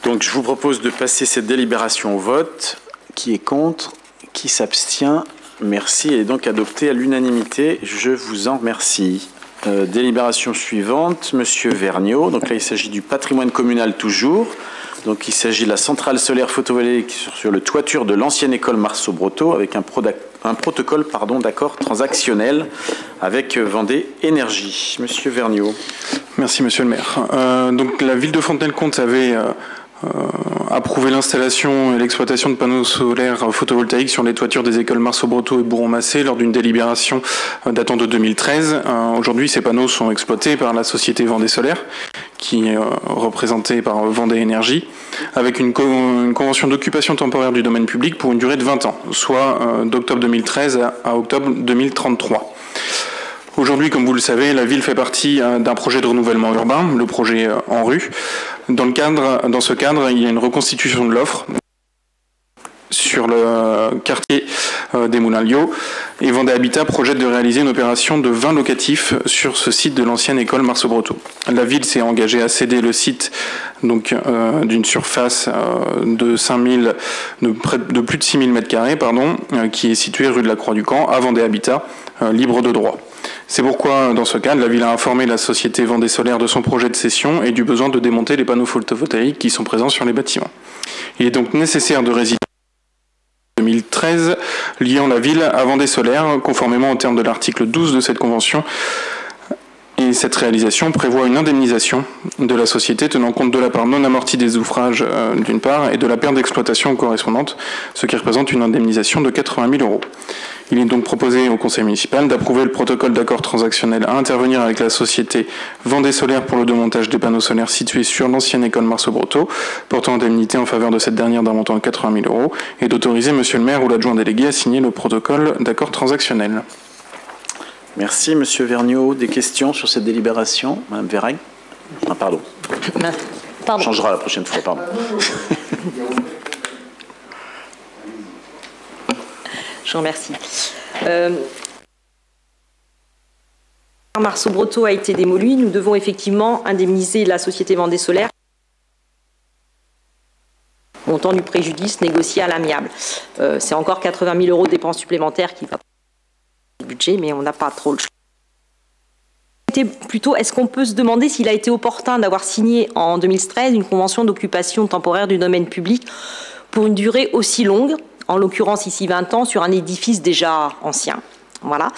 Donc je vous propose de passer cette délibération au vote. Qui est contre? Qui s'abstient? Merci. Elle est donc adoptée à l'unanimité. Je vous en remercie. Délibération suivante, monsieur Vergniaud. Donc là, il s'agit du patrimoine communal toujours. Donc il s'agit de la centrale solaire photovoltaïque sur le toiture de l'ancienne école Marceau-Brotteaux avec un protocole d'accord transactionnel avec Vendée Énergie. Monsieur Vergniaud. Merci, monsieur le maire. Donc la ville de Fontenay-le-Comte avait approuvé l'installation et l'exploitation de panneaux solaires photovoltaïques sur les toitures des écoles Marceau-Brotteaux et Bourron-Massé lors d'une délibération datant de 2013. Aujourd'hui, ces panneaux sont exploités par la société Vendée Solaire, qui est représentée par Vendée Énergie, avec une convention d'occupation temporaire du domaine public pour une durée de 20 ans, soit d'octobre 2013 à octobre 2033. Aujourd'hui, comme vous le savez, la ville fait partie d'un projet de renouvellement urbain, le projet En Rue. Dans ce cadre, il y a une reconstitution de l'offre sur le quartier des Moulins-Lio et Vendée Habitat projette de réaliser une opération de 20 locatifs sur ce site de l'ancienne école Marceau-Brotteaux. La ville s'est engagée à céder le site donc d'une surface de plus de 6000 m², qui est situé rue de la Croix-du-Camp à Vendée Habitat, libre de droit. C'est pourquoi, dans ce cadre, la ville a informé la société Vendée Solaire de son projet de cession et du besoin de démonter les panneaux photovoltaïques qui sont présents sur les bâtiments. Il est donc nécessaire de résider 2013 liant la ville à Vendée Solaire, conformément aux termes de l'article 12 de cette convention. Et cette réalisation prévoit une indemnisation de la société tenant compte de la part non amortie des ouvrages d'une part et de la perte d'exploitation correspondante, ce qui représente une indemnisation de 80 000 €. Il est donc proposé au conseil municipal d'approuver le protocole d'accord transactionnel à intervenir avec la société Vendée Solaire pour le démontage des panneaux solaires situés sur l'ancienne école Marceau-Brotteaux, portant indemnité en faveur de cette dernière d'un montant de 80 000 €, et d'autoriser monsieur le maire ou l'adjoint délégué à signer le protocole d'accord transactionnel. Merci, monsieur Vergniaud. Des questions sur cette délibération? Madame Verhaeghe? Ah, pardon. Pardon. On changera la prochaine fois, pardon. Je vous remercie. Marceau-Brotteaux a été démoli. Nous devons effectivement indemniser la société Vendée Solaire. Montant du préjudice négocié à l'amiable. C'est encore 80 000 € de dépenses supplémentaires qui va le budget, mais on n'a pas trop le choix. Plutôt, est-ce qu'on peut se demander s'il a été opportun d'avoir signé en 2013 une convention d'occupation temporaire du domaine public pour une durée aussi longue, en l'occurrence ici 20 ans, sur un édifice déjà ancien. Voilà.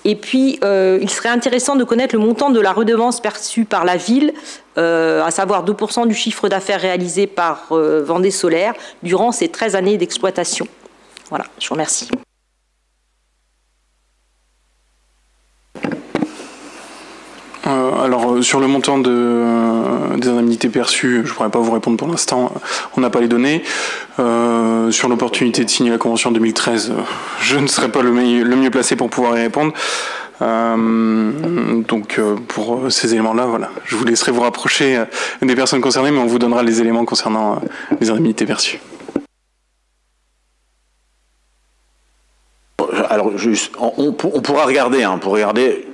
Et puis, il serait intéressant de connaître le montant de la redevance perçue par la ville, à savoir 2% du chiffre d'affaires réalisé par Vendée Solaire durant ces 13 années d'exploitation. Voilà, je vous remercie. Alors, sur le montant des indemnités perçues, je ne pourrais pas vous répondre pour l'instant, on n'a pas les données. Sur l'opportunité de signer la convention en 2013, je ne serai pas le mieux placé pour pouvoir y répondre. Donc, pour ces éléments-là, voilà, je vous laisserai vous rapprocher des personnes concernées, mais on vous donnera les éléments concernant les indemnités perçues. Alors, on pourra regarder, pour regarder,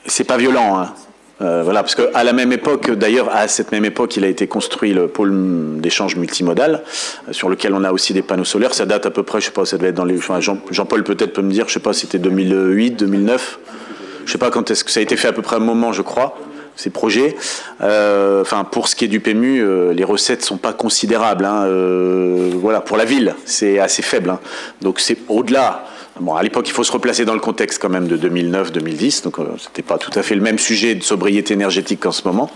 c'est pas violent, hein. Voilà, parce qu'à la même époque, d'ailleurs, à cette même époque, il a été construit le pôle d'échange multimodal, sur lequel on a aussi des panneaux solaires. Ça date à peu près, je sais pas, ça devait être dans les... Enfin, Jean-Paul peut-être peut me dire, je sais pas, c'était 2008, 2009. Je sais pas quand est-ce que ça a été fait, à peu près à un moment, je crois, ces projets. Enfin, pour ce qui est du PMU, les recettes sont pas considérables, hein. Voilà, pour la ville, c'est assez faible, hein. Donc c'est au-delà. Bon, à l'époque, il faut se replacer dans le contexte quand même de 2009-2010, donc c'était pas tout à fait le même sujet de sobriété énergétique qu'en ce moment.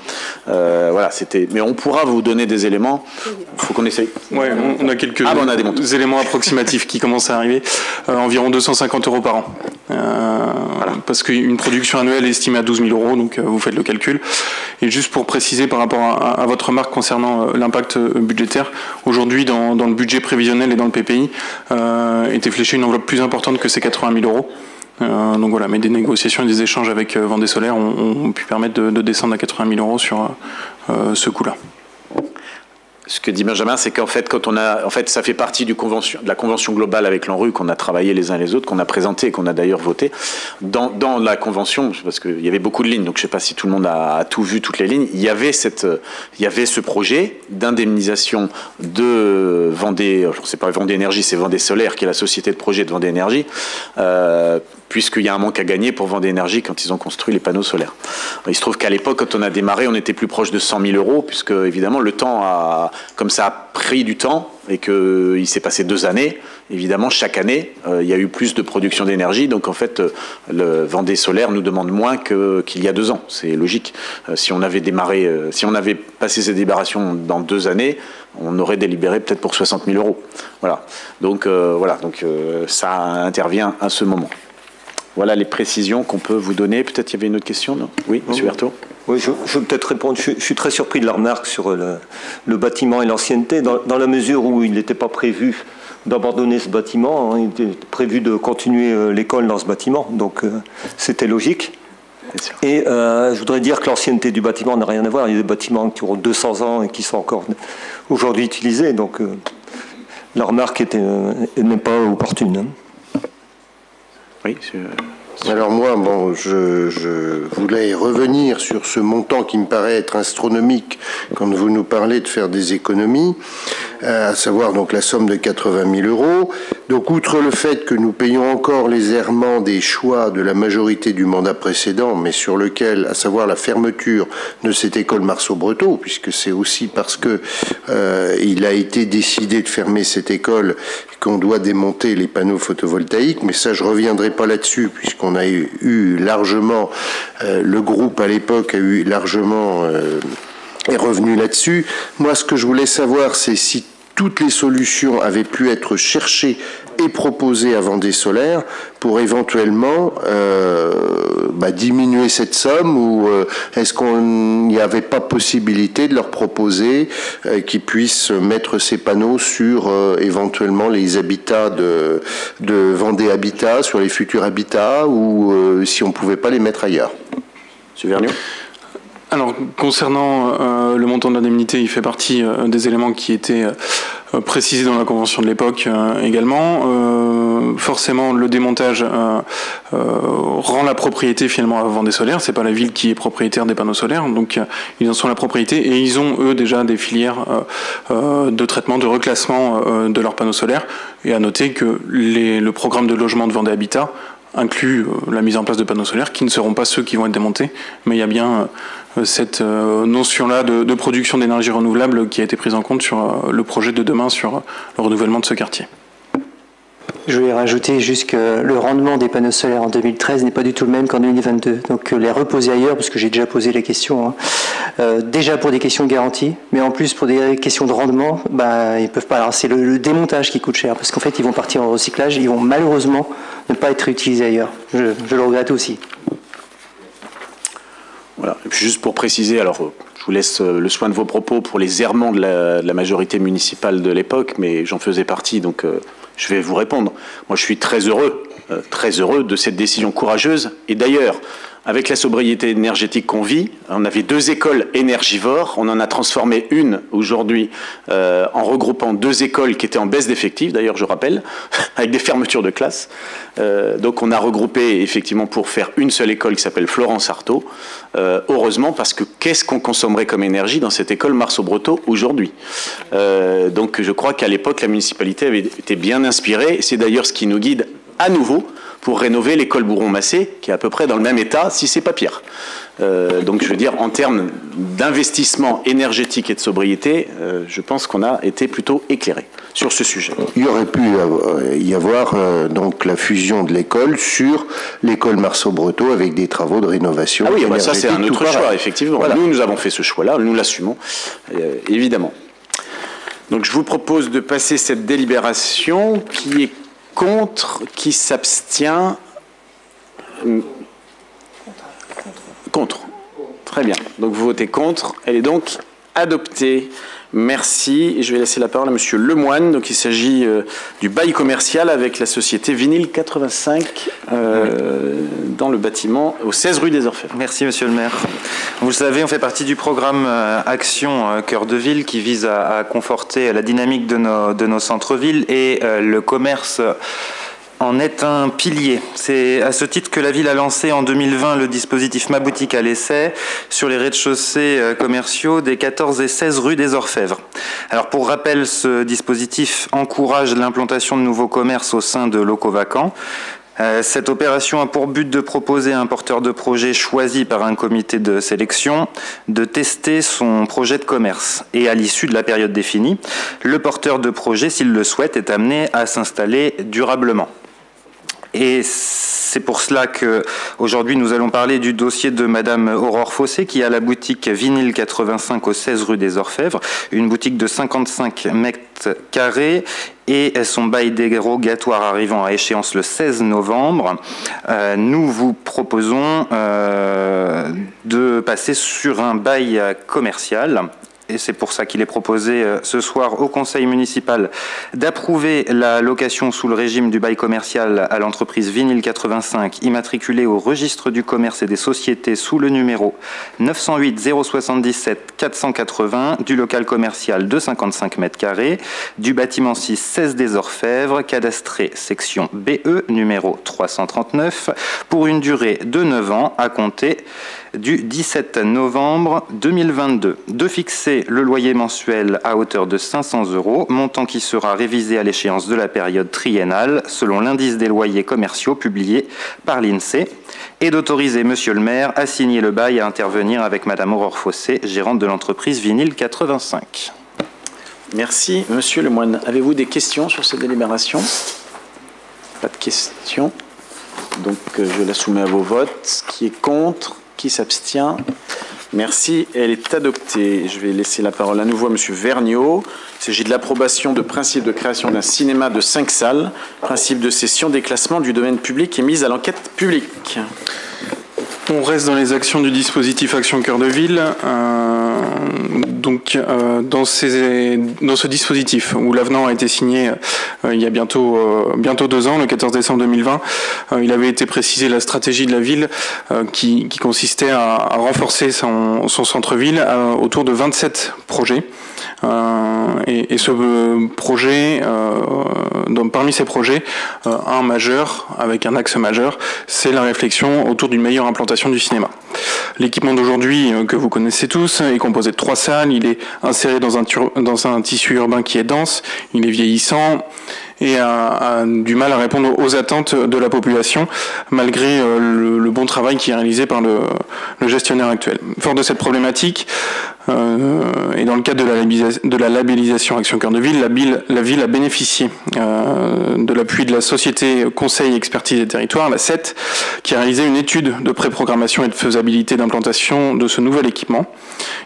Voilà, c'était. Mais on pourra vous donner des éléments. Il faut qu'on essaye. Ouais, on a quelques éléments approximatifs qui commencent à arriver. Environ 250 € par an. Voilà. Parce qu'une production annuelle est estimée à 12 000 €, donc vous faites le calcul. Et juste pour préciser par rapport à votre remarque concernant l'impact budgétaire, aujourd'hui dans le budget prévisionnel et dans le PPI était fléchée une enveloppe plus importante que ces 80 000 €. Donc voilà, mais des négociations et des échanges avec Vendée Solaire ont pu permettre de descendre à 80 000 € sur ce coût-là. Ce que dit Benjamin, c'est qu'en fait, ça fait partie de la convention globale avec l'ANRU qu'on a travaillé les uns les autres, qu'on a présenté et qu'on a d'ailleurs voté. Dans la convention, parce qu'il y avait beaucoup de lignes, donc je ne sais pas si tout le monde a tout vu, toutes les lignes, il y avait ce projet d'indemnisation de Vendée, c'est pas Vendée Énergie, c'est Vendée Solaire, qui est la société de projet de Vendée Énergie, puisqu'il y a un manque à gagner pour Vendée Énergie quand ils ont construit les panneaux solaires. Il se trouve qu'à l'époque, quand on a démarré, on était plus proche de 100 000 €, puisque évidemment le temps comme ça a pris du temps et qu'il s'est passé 2 années, évidemment chaque année il y a eu plus de production d'énergie, donc en fait le Vendée Solaire nous demande moins qu'il y a 2 ans, c'est logique. Si on avait passé ces délibérations dans 2 années, on aurait délibéré peut-être pour 60 000 €. Voilà. Donc ça intervient à ce moment. Voilà les précisions qu'on peut vous donner. Peut-être il y avait une autre question, non? Oui, M. Berthaud. Oui, je veux peut-être répondre. Je suis très surpris de la remarque sur le bâtiment et l'ancienneté, dans la mesure où il n'était pas prévu d'abandonner ce bâtiment. Il était prévu de continuer l'école dans ce bâtiment, donc c'était logique. Et je voudrais dire que l'ancienneté du bâtiment n'a rien à voir. Il y a des bâtiments qui ont 200 ans et qui sont encore aujourd'hui utilisés, donc la remarque n'est pas opportune. Oui, alors moi, je voulais revenir sur ce montant qui me paraît être astronomique quand vous nous parlez de faire des économies, à savoir donc la somme de 80 000 €. Donc outre le fait que nous payons encore les errements des choix de la majorité du mandat précédent, mais sur lequel, à savoir la fermeture de cette école Marceau-Breteau, puisque c'est aussi parce que il a été décidé de fermer cette école qu'on doit démonter les panneaux photovoltaïques, mais ça je reviendrai pas là-dessus puisqu'on a eu largement, le groupe à l'époque a eu largement est revenu là-dessus. Moi ce que je voulais savoir c'est si toutes les solutions avaient pu être cherchées et proposées à Vendée Solaire pour éventuellement diminuer cette somme, ou est-ce qu'il n'y avait pas possibilité de leur proposer qu'ils puissent mettre ces panneaux sur éventuellement les habitats de Vendée Habitat, sur les futurs habitats, ou si on ne pouvait pas les mettre ailleurs? M. Vergniaud. Alors, concernant le montant de l'indemnité, il fait partie des éléments qui étaient précisés dans la convention de l'époque également. Forcément, le démontage rend la propriété finalement à Vendée Solaire. C'est pas la ville qui est propriétaire des panneaux solaires, donc ils en sont la propriété et ils ont eux déjà des filières de traitement, de reclassement de leurs panneaux solaires. Et à noter que le programme de logement de Vendée Habitat inclut la mise en place de panneaux solaires qui ne seront pas ceux qui vont être démontés, mais il y a bien cette notion-là de production d'énergie renouvelable qui a été prise en compte sur le projet de demain sur le renouvellement de ce quartier. Je voulais rajouter juste que le rendement des panneaux solaires en 2013 n'est pas du tout le même qu'en 2022. Donc les reposer ailleurs, parce que j'ai déjà posé la question, déjà pour des questions de garantie, mais en plus pour des questions de rendement, ils peuvent pas. Alors c'est le démontage qui coûte cher, parce qu'en fait ils vont partir en recyclage, ils vont malheureusement ne pas être réutilisés ailleurs. Je le regrette aussi. Voilà. Et puis juste pour préciser, alors je vous laisse le soin de vos propos pour les errements de la majorité municipale de l'époque, mais j'en faisais partie, donc je vais vous répondre. Moi, je suis très heureux de cette décision courageuse. Et d'ailleurs, avec la sobriété énergétique qu'on vit, on avait 2 écoles énergivores. On en a transformé une aujourd'hui en regroupant 2 écoles qui étaient en baisse d'effectifs, d'ailleurs, je rappelle, avec des fermetures de classes. Donc, on a regroupé effectivement pour faire une seule école qui s'appelle Florence Artaud. Heureusement, parce que qu'est-ce qu'on consommerait comme énergie dans cette école Marceau-Breteau aujourd'hui? Donc, je crois qu'à l'époque, la municipalité avait été bien inspirée. C'est d'ailleurs ce qui nous guide à nouveau pour rénover l'école Bourron-Massé, qui est à peu près dans le même état, si c'est pas pire. Donc je veux dire, en termes d'investissement énergétique et de sobriété, je pense qu'on a été plutôt éclairé sur ce sujet. Il y aurait pu y avoir donc la fusion de l'école sur l'école Marceau-Breteau avec des travaux de rénovation. Ah oui, ça c'est un autre choix, effectivement. Voilà. Nous avons fait ce choix-là, nous l'assumons, évidemment. Donc je vous propose de passer cette délibération qui est contre, qui s'abstient. Contre. Très bien. Donc vous votez contre. Elle est donc adopté. Merci. Et je vais laisser la parole à Monsieur Lemoine. Donc, il s'agit du bail commercial avec la société Vinyl 85 dans le bâtiment au 16 rue des Orfèvres. Merci, Monsieur le maire. Vous le savez, on fait partie du programme Action Cœur de Ville qui vise à conforter la dynamique de nos centres-villes et le commerce en est un pilier. C'est à ce titre que la ville a lancé en 2020 le dispositif Ma Boutique à l'essai sur les rez-de-chaussée commerciaux des 14 et 16 rue des Orfèvres. Alors pour rappel, ce dispositif encourage l'implantation de nouveaux commerces au sein de locaux vacants. Cette opération a pour but de proposer à un porteur de projet choisi par un comité de sélection de tester son projet de commerce. Et à l'issue de la période définie, le porteur de projet, s'il le souhaite, est amené à s'installer durablement. Et c'est pour cela qu'aujourd'hui nous allons parler du dossier de Madame Aurore Fossé qui a la boutique Vinyl 85 au 16 rue des Orfèvres, une boutique de 55 mètres carrés et son bail dérogatoire arrivant à échéance le 16 novembre. Nous vous proposons de passer sur un bail commercial. Et c'est pour ça qu'il est proposé ce soir au conseil municipal d'approuver la location sous le régime du bail commercial à l'entreprise Vinyl 85 immatriculée au registre du commerce et des sociétés sous le numéro 908 077 480 du local commercial de 55 mètres carrés du bâtiment 6 16 des Orfèvres, cadastré section BE numéro 339 pour une durée de 9 ans à compter du 17 novembre 2022. De fixer le loyer mensuel à hauteur de 500 €, montant qui sera révisé à l'échéance de la période triennale selon l'indice des loyers commerciaux publié par l'INSEE, et d'autoriser Monsieur le maire à signer le bail et à intervenir avec Madame Aurore Fossé, gérante de l'entreprise Vinyl 85. Merci. Monsieur Lemoine, avez-vous des questions sur cette délibération? Pas de questions. Donc je la soumets à vos votes. Qui est contre? Qui s'abstient? Merci, elle est adoptée. Je vais laisser la parole à nouveau à Monsieur Vergniaud. Il s'agit de l'approbation de principe de création d'un cinéma de 5 salles, principe de cession des classements du domaine public et mise à l'enquête publique. On reste dans les actions du dispositif Action Cœur de Ville. Dans ce dispositif où l'avenant a été signé il y a bientôt 2 ans, le 14 décembre 2020, il avait été précisé la stratégie de la ville qui consistait à renforcer son centre-ville autour de 27 projets. Et ce projet, parmi ces projets, un majeur, avec un axe majeur, c'est la réflexion autour d'une meilleure implantation du cinéma. L'équipement d'aujourd'hui, que vous connaissez tous, est composé de 3 salles, il est inséré dans un tissu urbain qui est dense, il est vieillissant, et a du mal à répondre aux attentes de la population, malgré le bon travail qui est réalisé par le gestionnaire actuel. Fort de cette problématique, et dans le cadre de la labellisation Action Cœur de Ville, la ville a bénéficié de l'appui de la société Conseil Expertise et Territoire, la CET, qui a réalisé une étude de préprogrammation et de faisabilité d'implantation de ce nouvel équipement.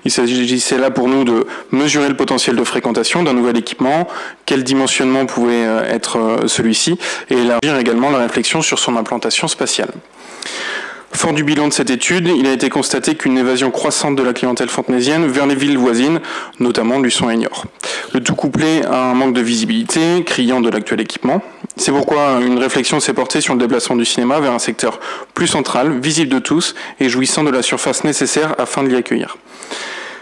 Il s'agissait là pour nous de mesurer le potentiel de fréquentation d'un nouvel équipement, quel dimensionnement pouvait être celui-ci, et élargir également la réflexion sur son implantation spatiale. Fort du bilan de cette étude, il a été constaté qu'une évasion croissante de la clientèle fontenaisienne vers les villes voisines, notamment Luçon-et-Niort. Le tout couplé à un manque de visibilité criant de l'actuel équipement. C'est pourquoi une réflexion s'est portée sur le déplacement du cinéma vers un secteur plus central, visible de tous et jouissant de la surface nécessaire afin de l'y accueillir.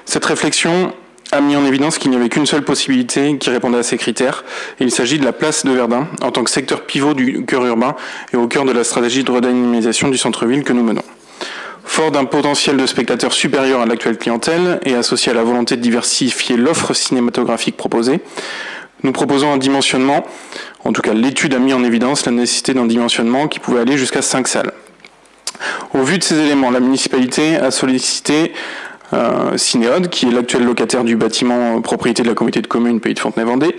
Cette réflexion a mis en évidence qu'il n'y avait qu'une seule possibilité qui répondait à ces critères, et il s'agit de la place de Verdun en tant que secteur pivot du cœur urbain et au cœur de la stratégie de redynamisation du centre-ville que nous menons. Fort d'un potentiel de spectateurs supérieur à l'actuelle clientèle et associé à la volonté de diversifier l'offre cinématographique proposée, nous proposons un dimensionnement, en tout cas l'étude a mis en évidence la nécessité d'un dimensionnement qui pouvait aller jusqu'à 5 salles. Au vu de ces éléments, la municipalité a sollicité Cinéode, qui est l'actuel locataire du bâtiment propriété de la communauté de communes Pays de Fontenay-Vendée,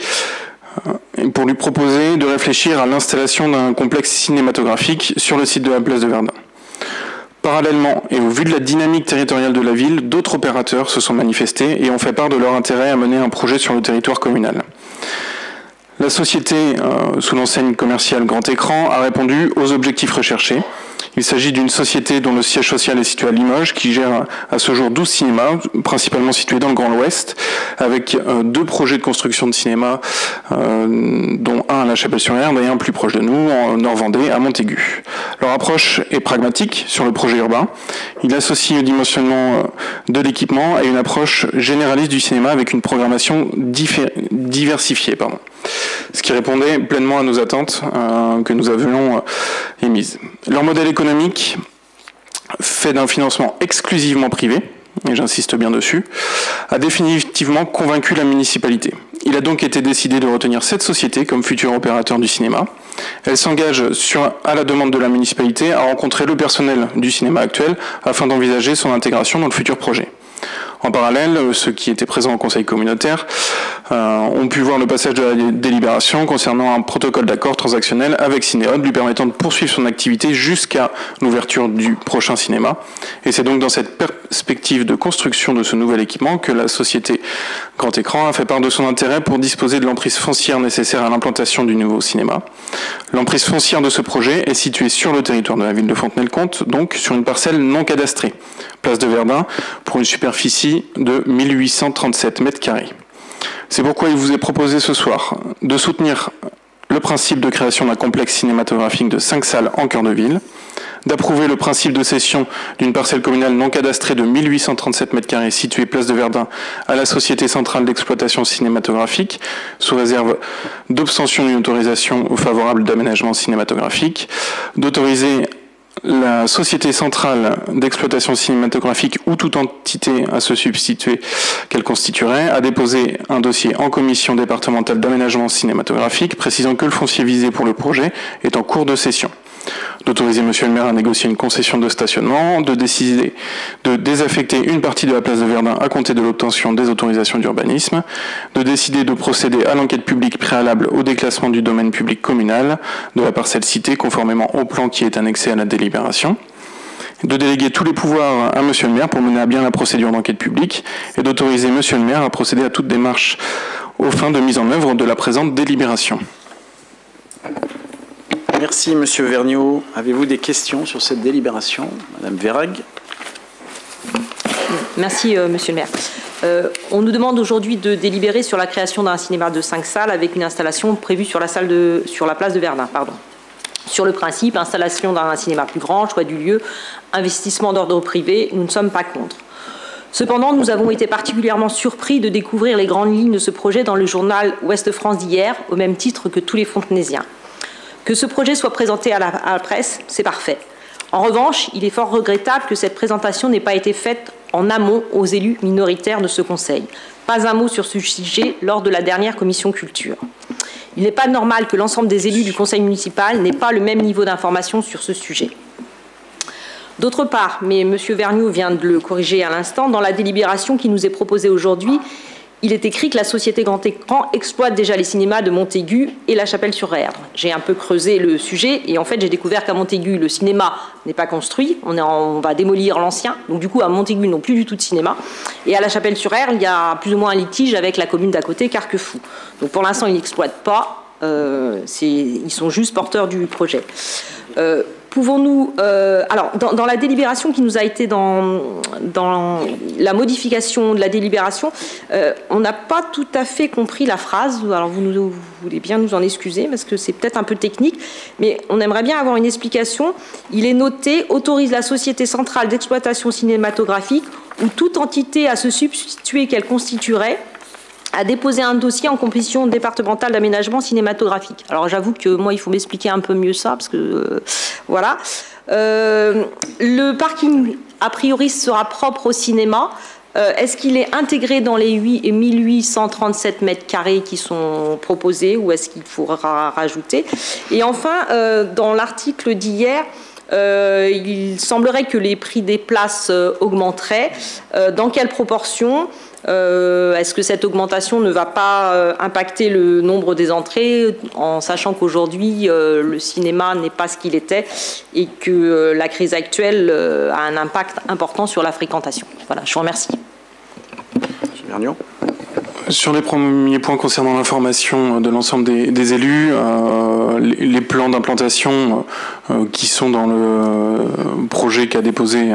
pour lui proposer de réfléchir à l'installation d'un complexe cinématographique sur le site de la place de Verdun. Parallèlement, et au vu de la dynamique territoriale de la ville, d'autres opérateurs se sont manifestés et ont fait part de leur intérêt à mener un projet sur le territoire communal. La société, sous l'enseigne commerciale Grand Écran, a répondu aux objectifs recherchés. Il s'agit d'une société dont le siège social est situé à Limoges, qui gère à ce jour 12 cinémas, principalement situés dans le Grand Ouest, avec 2 projets de construction de cinéma, dont un à La Chapelle-sur-Erdre et un plus proche de nous, en Nord-Vendée, à Montaigu. Leur approche est pragmatique sur le projet urbain. Il associe le dimensionnement de l'équipement à une approche généraliste du cinéma avec une programmation diversifiée. Ce qui répondait pleinement à nos attentes que nous avions émises. Leur modèle économique, fait d'un financement exclusivement privé, et j'insiste bien dessus, a définitivement convaincu la municipalité. Il a donc été décidé de retenir cette société comme futur opérateur du cinéma. Elle s'engage, à la demande de la municipalité, à rencontrer le personnel du cinéma actuel afin d'envisager son intégration dans le futur projet. En parallèle, ceux qui étaient présents au conseil communautaire ont pu voir le passage de la délibération concernant un protocole d'accord transactionnel avec Cinéode lui permettant de poursuivre son activité jusqu'à l'ouverture du prochain cinéma. Et c'est donc dans cette perspective de construction de ce nouvel équipement que la société Grand Écran a fait part de son intérêt pour disposer de l'emprise foncière nécessaire à l'implantation du nouveau cinéma. L'emprise foncière de ce projet est située sur le territoire de la ville de Fontenay-le-Comte, donc sur une parcelle non cadastrée, place de Verdun, pour une superficie de 1837 mètres carrés. C'est pourquoi il vous est proposé ce soir de soutenir le principe de création d'un complexe cinématographique de 5 salles en cœur de ville, d'approuver le principe de cession d'une parcelle communale non cadastrée de 1837 mètres carrés située place de Verdun à la Société centrale d'exploitation cinématographique, sous réserve d'obtention d'une autorisation favorable d'aménagement cinématographique, d'autoriser la Société centrale d'exploitation cinématographique ou toute entité à se substituer qu'elle constituerait a déposé un dossier en commission départementale d'aménagement cinématographique précisant que le foncier visé pour le projet est en cours de cession. D'autoriser Monsieur le maire à négocier une concession de stationnement, de décider de désaffecter une partie de la place de Verdun à compter de l'obtention des autorisations d'urbanisme, de décider de procéder à l'enquête publique préalable au déclassement du domaine public communal de la parcelle citée conformément au plan qui est annexé à la délibération, de déléguer tous les pouvoirs à Monsieur le maire pour mener à bien la procédure d'enquête publique et d'autoriser Monsieur le maire à procéder à toute démarche aux fins de mise en œuvre de la présente délibération. Merci, Monsieur Vergniaud. Avez-vous des questions sur cette délibération? Madame Vérag. Merci, Monsieur le maire. On nous demande aujourd'hui de délibérer sur la création d'un cinéma de 5 salles avec une installation prévue sur la place de Verdun. Sur le principe, installation d'un cinéma plus grand, choix du lieu, investissement d'ordre privé, nous ne sommes pas contre. Cependant, nous avons été particulièrement surpris de découvrir les grandes lignes de ce projet dans le journal Ouest-France d'hier, au même titre que tous les Fontenaisiens. Que ce projet soit présenté à la presse, c'est parfait. En revanche, il est fort regrettable que cette présentation n'ait pas été faite en amont aux élus minoritaires de ce conseil. Pas un mot sur ce sujet lors de la dernière commission culture. Il n'est pas normal que l'ensemble des élus du conseil municipal n'aient pas le même niveau d'information sur ce sujet. D'autre part, mais M. Vergniaud vient de le corriger à l'instant, dans la délibération qui nous est proposée aujourd'hui, il est écrit que la société Grand Écran exploite déjà les cinémas de Montaigu et La Chapelle-sur-Erdre. J'ai un peu creusé le sujet et en fait j'ai découvert qu'à Montaigu, le cinéma n'est pas construit. On va démolir l'ancien. Donc du coup, à Montaigu, ils n'ont plus du tout de cinéma. Et à La Chapelle-sur-Erdre, il y a plus ou moins un litige avec la commune d'à côté, Carquefou. Donc pour l'instant, ils n'exploitent pas. Ils sont juste porteurs du projet. Pouvons-nous... alors, dans la délibération qui nous a été dans la modification de la délibération, on n'a pas tout à fait compris la phrase. Alors, vous voulez bien nous en excuser parce que c'est peut-être un peu technique, mais on aimerait bien avoir une explication. Il est noté « autorise la Société centrale d'exploitation cinématographique ou toute entité à se substituer qu'elle constituerait » à déposer un dossier en commission départementale d'aménagement cinématographique. Alors j'avoue que moi, il faut m'expliquer un peu mieux ça, parce que voilà. Le parking, a priori, sera propre au cinéma. Est-ce qu'il est intégré dans les 1837 mètres carrés qui sont proposés, ou est-ce qu'il faudra rajouter? Et enfin, dans l'article d'hier, il semblerait que les prix des places augmenteraient. Dans quelle proportion? Est-ce que cette augmentation ne va pas impacter le nombre des entrées, en sachant qu'aujourd'hui, le cinéma n'est pas ce qu'il était et que la crise actuelle a un impact important sur la fréquentation? Voilà, je vous remercie. Monsieur Vergniaud. Sur les premiers points concernant l'information de l'ensemble des élus, les plans d'implantation qui sont dans le projet qu'a déposé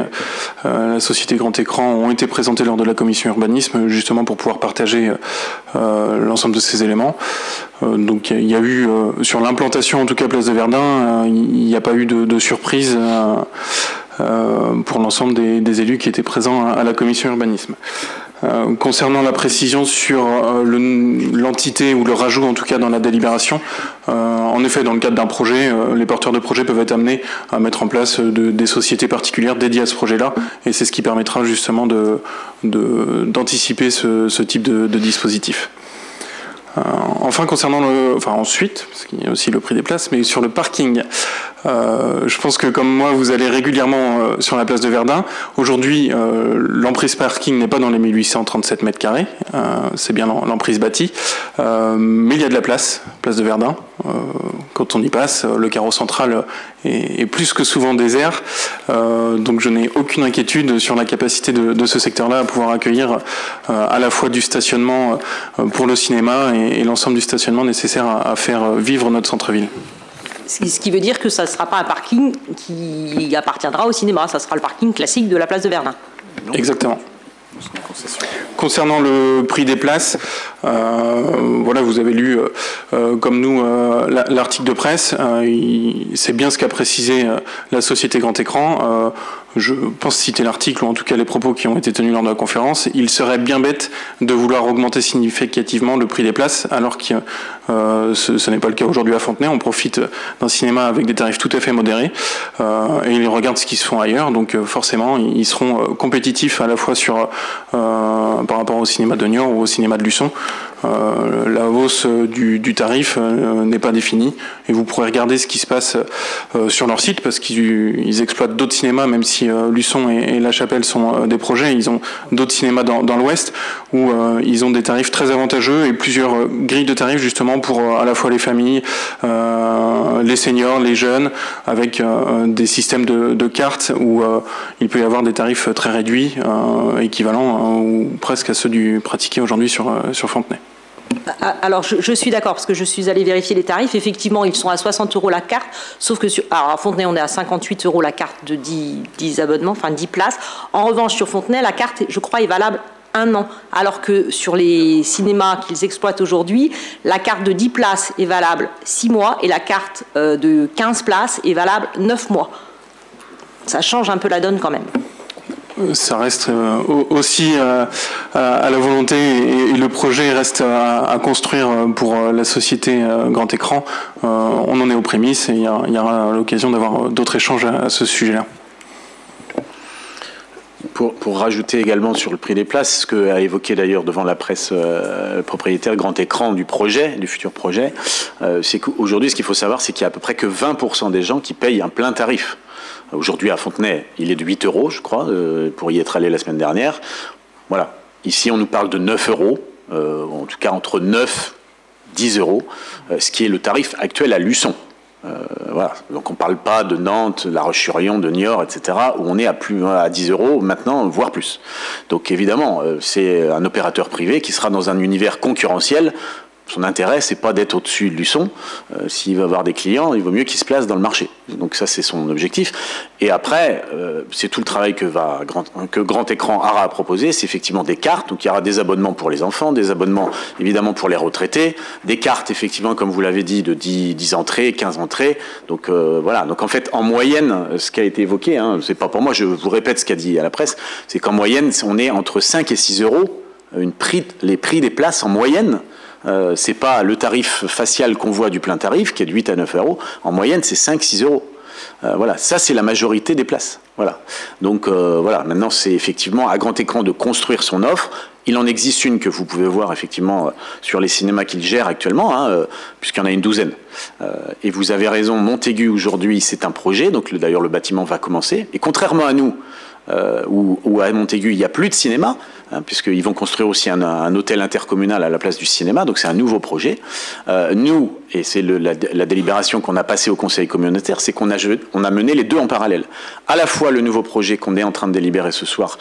la société Grand Écran ont été présentés lors de la commission urbanisme, justement pour pouvoir partager l'ensemble de ces éléments. Donc il y a eu, sur l'implantation en tout cas Place de Verdun, il n'y a pas eu de surprise pour l'ensemble des élus qui étaient présents à la commission urbanisme. Concernant la précision sur l'entité ou le rajout en tout cas dans la délibération, en effet dans le cadre d'un projet, les porteurs de projet peuvent être amenés à mettre en place des sociétés particulières dédiées à ce projet-là, et c'est ce qui permettra justement d'anticiper ce type de dispositif. Enfin, concernant ensuite, parce qu'il y a aussi le prix des places, mais sur le parking, je pense que comme moi, vous allez régulièrement sur la place de Verdun. Aujourd'hui, l'emprise parking n'est pas dans les 1837 mètres carrés, c'est bien l'emprise bâtie, mais il y a de la place de Verdun. Quand on y passe, le carreau central est plus que souvent désert, donc je n'ai aucune inquiétude sur la capacité de ce secteur-là à pouvoir accueillir à la fois du stationnement pour le cinéma et l'ensemble du stationnement nécessaire à faire vivre notre centre-ville. Ce qui veut dire que ça ne sera pas un parking qui appartiendra au cinéma, ça sera le parking classique de la place de Verdun. Exactement. Concernant le prix des places, voilà, vous avez lu comme nous l'article de presse. C'est bien ce qu'a précisé la société Grand Écran. Je pense citer l'article, ou en tout cas les propos qui ont été tenus lors de la conférence. Il serait bien bête de vouloir augmenter significativement le prix des places, alors que ce n'est pas le cas aujourd'hui à Fontenay. On profite d'un cinéma avec des tarifs tout à fait modérés, et ils regardent ce qui se fait ailleurs, donc forcément ils seront compétitifs à la fois par rapport au cinéma de Niort ou au cinéma de Luçon. La hausse du tarif n'est pas définie, et vous pourrez regarder ce qui se passe sur leur site, parce qu'ils exploitent d'autres cinémas, même si Luçon et La Chapelle sont des projets. Ils ont d'autres cinémas dans l'Ouest où ils ont des tarifs très avantageux et plusieurs grilles de tarifs justement pour à la fois les familles, les seniors, les jeunes, avec des systèmes de cartes où il peut y avoir des tarifs très réduits, équivalents ou presque à ceux pratiqués aujourd'hui sur Fontenay. Alors, je suis d'accord, parce que je suis allée vérifier les tarifs. Effectivement, ils sont à 60 € la carte, sauf que à Fontenay, on est à 58 € la carte de 10 abonnements, enfin 10 places. En revanche, sur Fontenay, la carte, je crois, est valable 1 an, alors que sur les cinémas qu'ils exploitent aujourd'hui, la carte de 10 places est valable 6 mois et la carte de 15 places est valable 9 mois. Ça change un peu la donne quand même. Ça reste aussi à la volonté, et le projet reste à construire pour la société Grand Écran. On en est aux prémices, et il y aura l'occasion d'avoir d'autres échanges à ce sujet-là. Pour rajouter également sur le prix des places, ce qu'a évoqué d'ailleurs devant la presse propriétaire Grand Écran du projet, du futur projet, c'est qu'aujourd'hui, ce qu'il faut savoir, c'est qu'il y a à peu près que 20% des gens qui payent un plein tarif. Aujourd'hui, à Fontenay, il est de 8 €, je crois, pour y être allé la semaine dernière. Voilà. Ici, on nous parle de 9 €, en tout cas entre 9 et 10 €, ce qui est le tarif actuel à Luçon. Voilà. Donc on ne parle pas de Nantes, La Roche-sur-Yon, de Niort, etc., où on est à 10 € maintenant, voire plus. Donc évidemment, c'est un opérateur privé qui sera dans un univers concurrentiel. Son intérêt, c'est pas d'être au-dessus de Luçon. S'il veut avoir des clients, il vaut mieux qu'il se place dans le marché. Donc ça, c'est son objectif. Et après, c'est tout le travail que Grand Écran aura à proposer. C'est effectivement des cartes. Donc il y aura des abonnements pour les enfants, des abonnements évidemment pour les retraités, des cartes effectivement, comme vous l'avez dit, de 10 entrées, 15 entrées. Donc voilà. Donc en fait, en moyenne, ce qui a été évoqué, hein, c'est pas pour moi, je vous répète ce qu'a dit à la presse, c'est qu'en moyenne, on est entre 5 et 6 €. Les prix des places en moyenne. C'est pas le tarif facial qu'on voit du plein tarif, qui est de 8 à 9 €. En moyenne, c'est 5-6 €. Voilà, ça c'est la majorité des places. Voilà. Donc voilà, maintenant c'est effectivement à Grand Écran de construire son offre. Il en existe une que vous pouvez voir effectivement sur les cinémas qu'il gère actuellement, hein, puisqu'il y en a une douzaine. Et vous avez raison, Montaigu aujourd'hui c'est un projet, donc d'ailleurs le bâtiment va commencer. Et contrairement à nous, où à Montaigu il n'y a plus de cinéma, hein, puisqu'ils vont construire aussi un hôtel intercommunal à la place du cinéma, donc c'est un nouveau projet. Nous, et c'est la délibération qu'on a passée au conseil communautaire, c'est qu'on a mené les deux en parallèle. À la fois le nouveau projet qu'on est en train de délibérer ce soir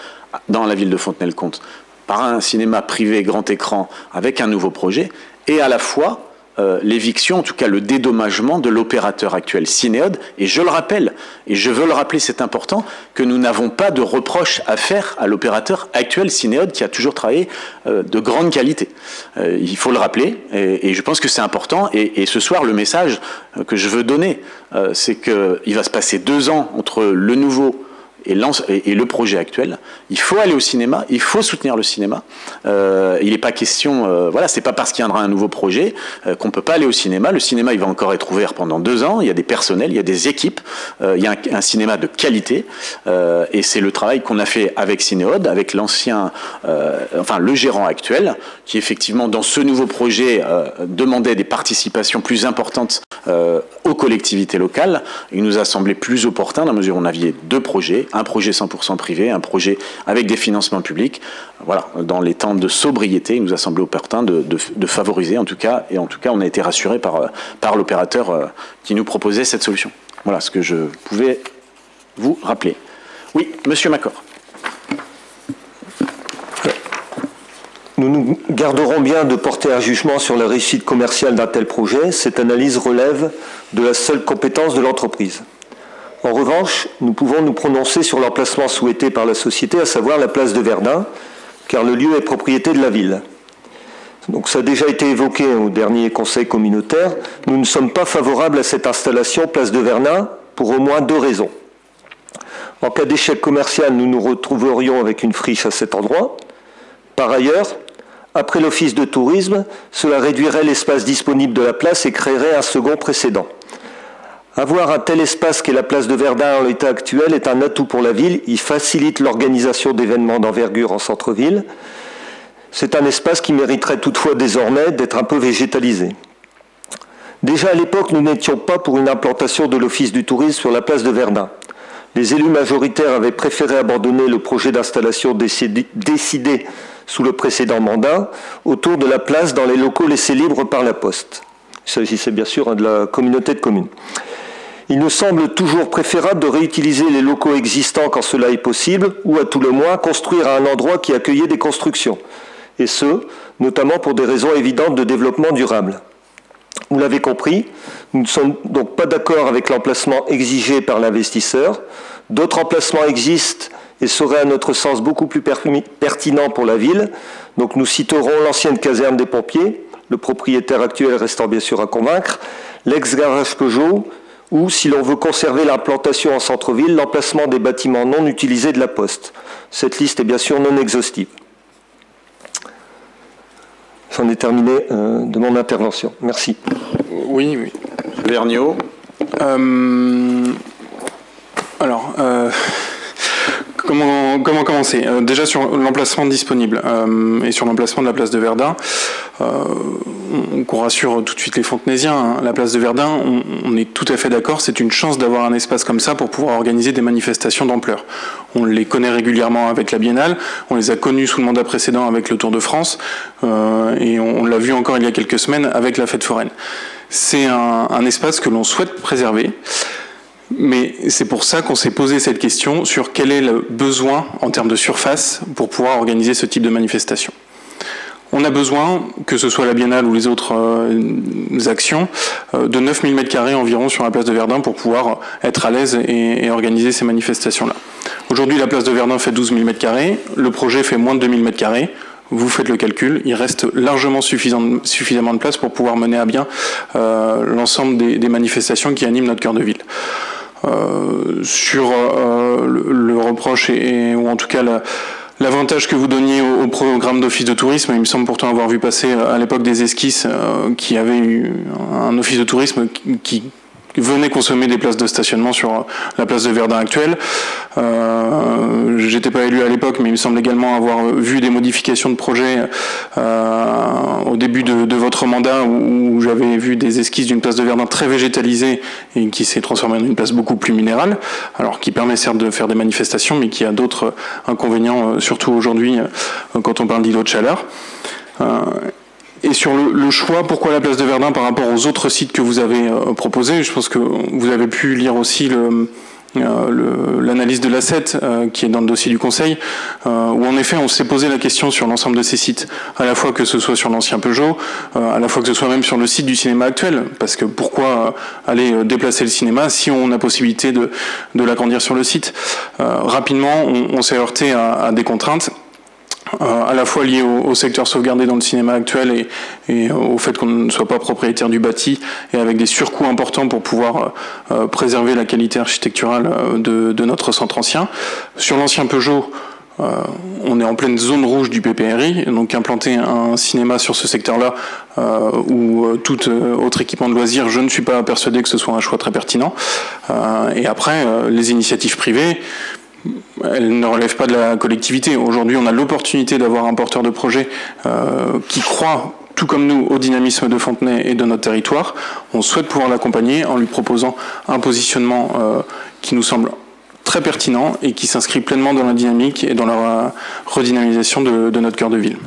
dans la ville de Fontenay-le-Comte, par un cinéma privé grand écran avec un nouveau projet, et à la fois l'éviction, en tout cas le dédommagement de l'opérateur actuel Cinéode. Et je le rappelle, et je veux le rappeler, c'est important, que nous n'avons pas de reproche à faire à l'opérateur actuel Cinéode qui a toujours travaillé de grande qualité. Il faut le rappeler, et je pense que c'est important. Et ce soir, le message que je veux donner, c'est qu'il va se passer 2 ans entre le nouveau et le projet actuel. Il faut aller au cinéma, il faut soutenir le cinéma. Il n'est pas question, voilà, c'est pas parce qu'il y aura un nouveau projet qu'on peut pas aller au cinéma. Le cinéma, il va encore être ouvert pendant 2 ans. Il y a des personnels, il y a des équipes, il y a un cinéma de qualité. Et c'est le travail qu'on a fait avec Cinéode, avec l'ancien, enfin le gérant actuel, qui effectivement dans ce nouveau projet demandait des participations plus importantes aux collectivités locales. Il nous a semblé plus opportun, dans la mesure où on avait 2 projets, un projet 100% privé, un projet avec des financements publics. Voilà, dans les temps de sobriété, il nous a semblé opportun de favoriser, en tout cas, et en tout cas, on a été rassuré par l'opérateur qui nous proposait cette solution. Voilà ce que je pouvais vous rappeler. Oui, Monsieur Macor. Nous nous garderons bien de porter un jugement sur la réussite commerciale d'un tel projet. Cette analyse relève de la seule compétence de l'entreprise. En revanche, nous pouvons nous prononcer sur l'emplacement souhaité par la société, à savoir la place de Verdun, car le lieu est propriété de la ville. Donc ça a déjà été évoqué au dernier conseil communautaire. Nous ne sommes pas favorables à cette installation place de Verdun pour au moins 2 raisons. En cas d'échec commercial, nous nous retrouverions avec une friche à cet endroit. Par ailleurs, après l'office de tourisme, cela réduirait l'espace disponible de la place et créerait un second précédent. Avoir un tel espace qu'est la place de Verdun en l'état actuel est un atout pour la ville. Il facilite l'organisation d'événements d'envergure en centre-ville. C'est un espace qui mériterait toutefois désormais d'être un peu végétalisé. Déjà à l'époque, nous n'étions pas pour une implantation de l'office du tourisme sur la place de Verdun. Les élus majoritaires avaient préféré abandonner le projet d'installation décidé sous le précédent mandat autour de la place dans les locaux laissés libres par la Poste. Il s'agissait bien sûr de la communauté de communes. Il nous semble toujours préférable de réutiliser les locaux existants quand cela est possible, ou à tout le moins construire à un endroit qui accueillait des constructions, et ce, notamment pour des raisons évidentes de développement durable. Vous l'avez compris, nous ne sommes donc pas d'accord avec l'emplacement exigé par l'investisseur. D'autres emplacements existent et seraient à notre sens beaucoup plus pertinents pour la ville. Donc nous citerons l'ancienne caserne des pompiers, le propriétaire actuel restant bien sûr à convaincre, l'ex-garage Peugeot, ou, si l'on veut conserver l'implantation en centre-ville, l'emplacement des bâtiments non utilisés de la Poste. Cette liste est bien sûr non exhaustive. J'en ai terminé de mon intervention. Merci. Oui. Vergniaud. Alors, comment commencer? Déjà sur l'emplacement disponible et sur l'emplacement de la place de Verdun, qu'on rassure tout de suite les Fontenaisiens, hein. La place de Verdun, on est tout à fait d'accord, c'est une chance d'avoir un espace comme ça pour pouvoir organiser des manifestations d'ampleur. On les connaît régulièrement avec la Biennale, on les a connus sous le mandat précédent avec le Tour de France, et on l'a vu encore il y a quelques semaines avec la fête foraine. C'est un espace que l'on souhaite préserver. Mais c'est pour ça qu'on s'est posé cette question sur quel est le besoin en termes de surface pour pouvoir organiser ce type de manifestation. On a besoin, que ce soit la Biennale ou les autres actions, de 9000 m² environ sur la place de Verdun pour pouvoir être à l'aise et organiser ces manifestations-là. Aujourd'hui, la place de Verdun fait 12 000 m², le projet fait moins de 2000 m². Vous faites le calcul, il reste largement suffisamment de place pour pouvoir mener à bien l'ensemble des manifestations qui animent notre cœur de ville. Sur le reproche ou en tout cas l'avantage que vous donniez au programme d'office de tourisme, il me semble pourtant avoir vu passer à l'époque des esquisses qui avaient eu un office de tourisme qui venait consommer des places de stationnement sur la place de Verdun actuelle. J'étais pas élu à l'époque, mais il me semble également avoir vu des modifications de projet au début de votre mandat où j'avais vu des esquisses d'une place de Verdun très végétalisée et qui s'est transformée en une place beaucoup plus minérale, alors qui permet certes de faire des manifestations, mais qui a d'autres inconvénients, surtout aujourd'hui quand on parle d'îlots de chaleur. Et sur le choix, pourquoi la place de Verdun par rapport aux autres sites que vous avez proposés, je pense que vous avez pu lire aussi l'analyse de l'asset qui est dans le dossier du Conseil, où en effet on s'est posé la question sur l'ensemble de ces sites, à la fois que ce soit sur l'ancien Peugeot, à la fois que ce soit même sur le site du cinéma actuel, parce que pourquoi aller déplacer le cinéma si on a possibilité de l'agrandir sur le site. Rapidement, on s'est heurté à des contraintes, à la fois liées au secteur sauvegardé dans le cinéma actuel et au fait qu'on ne soit pas propriétaire du bâti, et avec des surcoûts importants pour pouvoir préserver la qualité architecturale de notre centre ancien. Sur l'ancien Peugeot, on est en pleine zone rouge du PPRI, donc implanter un cinéma sur ce secteur-là ou tout autre équipement de loisirs, je ne suis pas persuadé que ce soit un choix très pertinent. Et après, les initiatives privées, elles ne relèvent pas de la collectivité. Aujourd'hui, on a l'opportunité d'avoir un porteur de projet qui croit, tout comme nous, au dynamisme de Fontenay et de notre territoire. On souhaite pouvoir l'accompagner en lui proposant un positionnement qui nous semble très pertinent et qui s'inscrit pleinement dans la dynamique et dans la redynamisation de notre cœur de ville.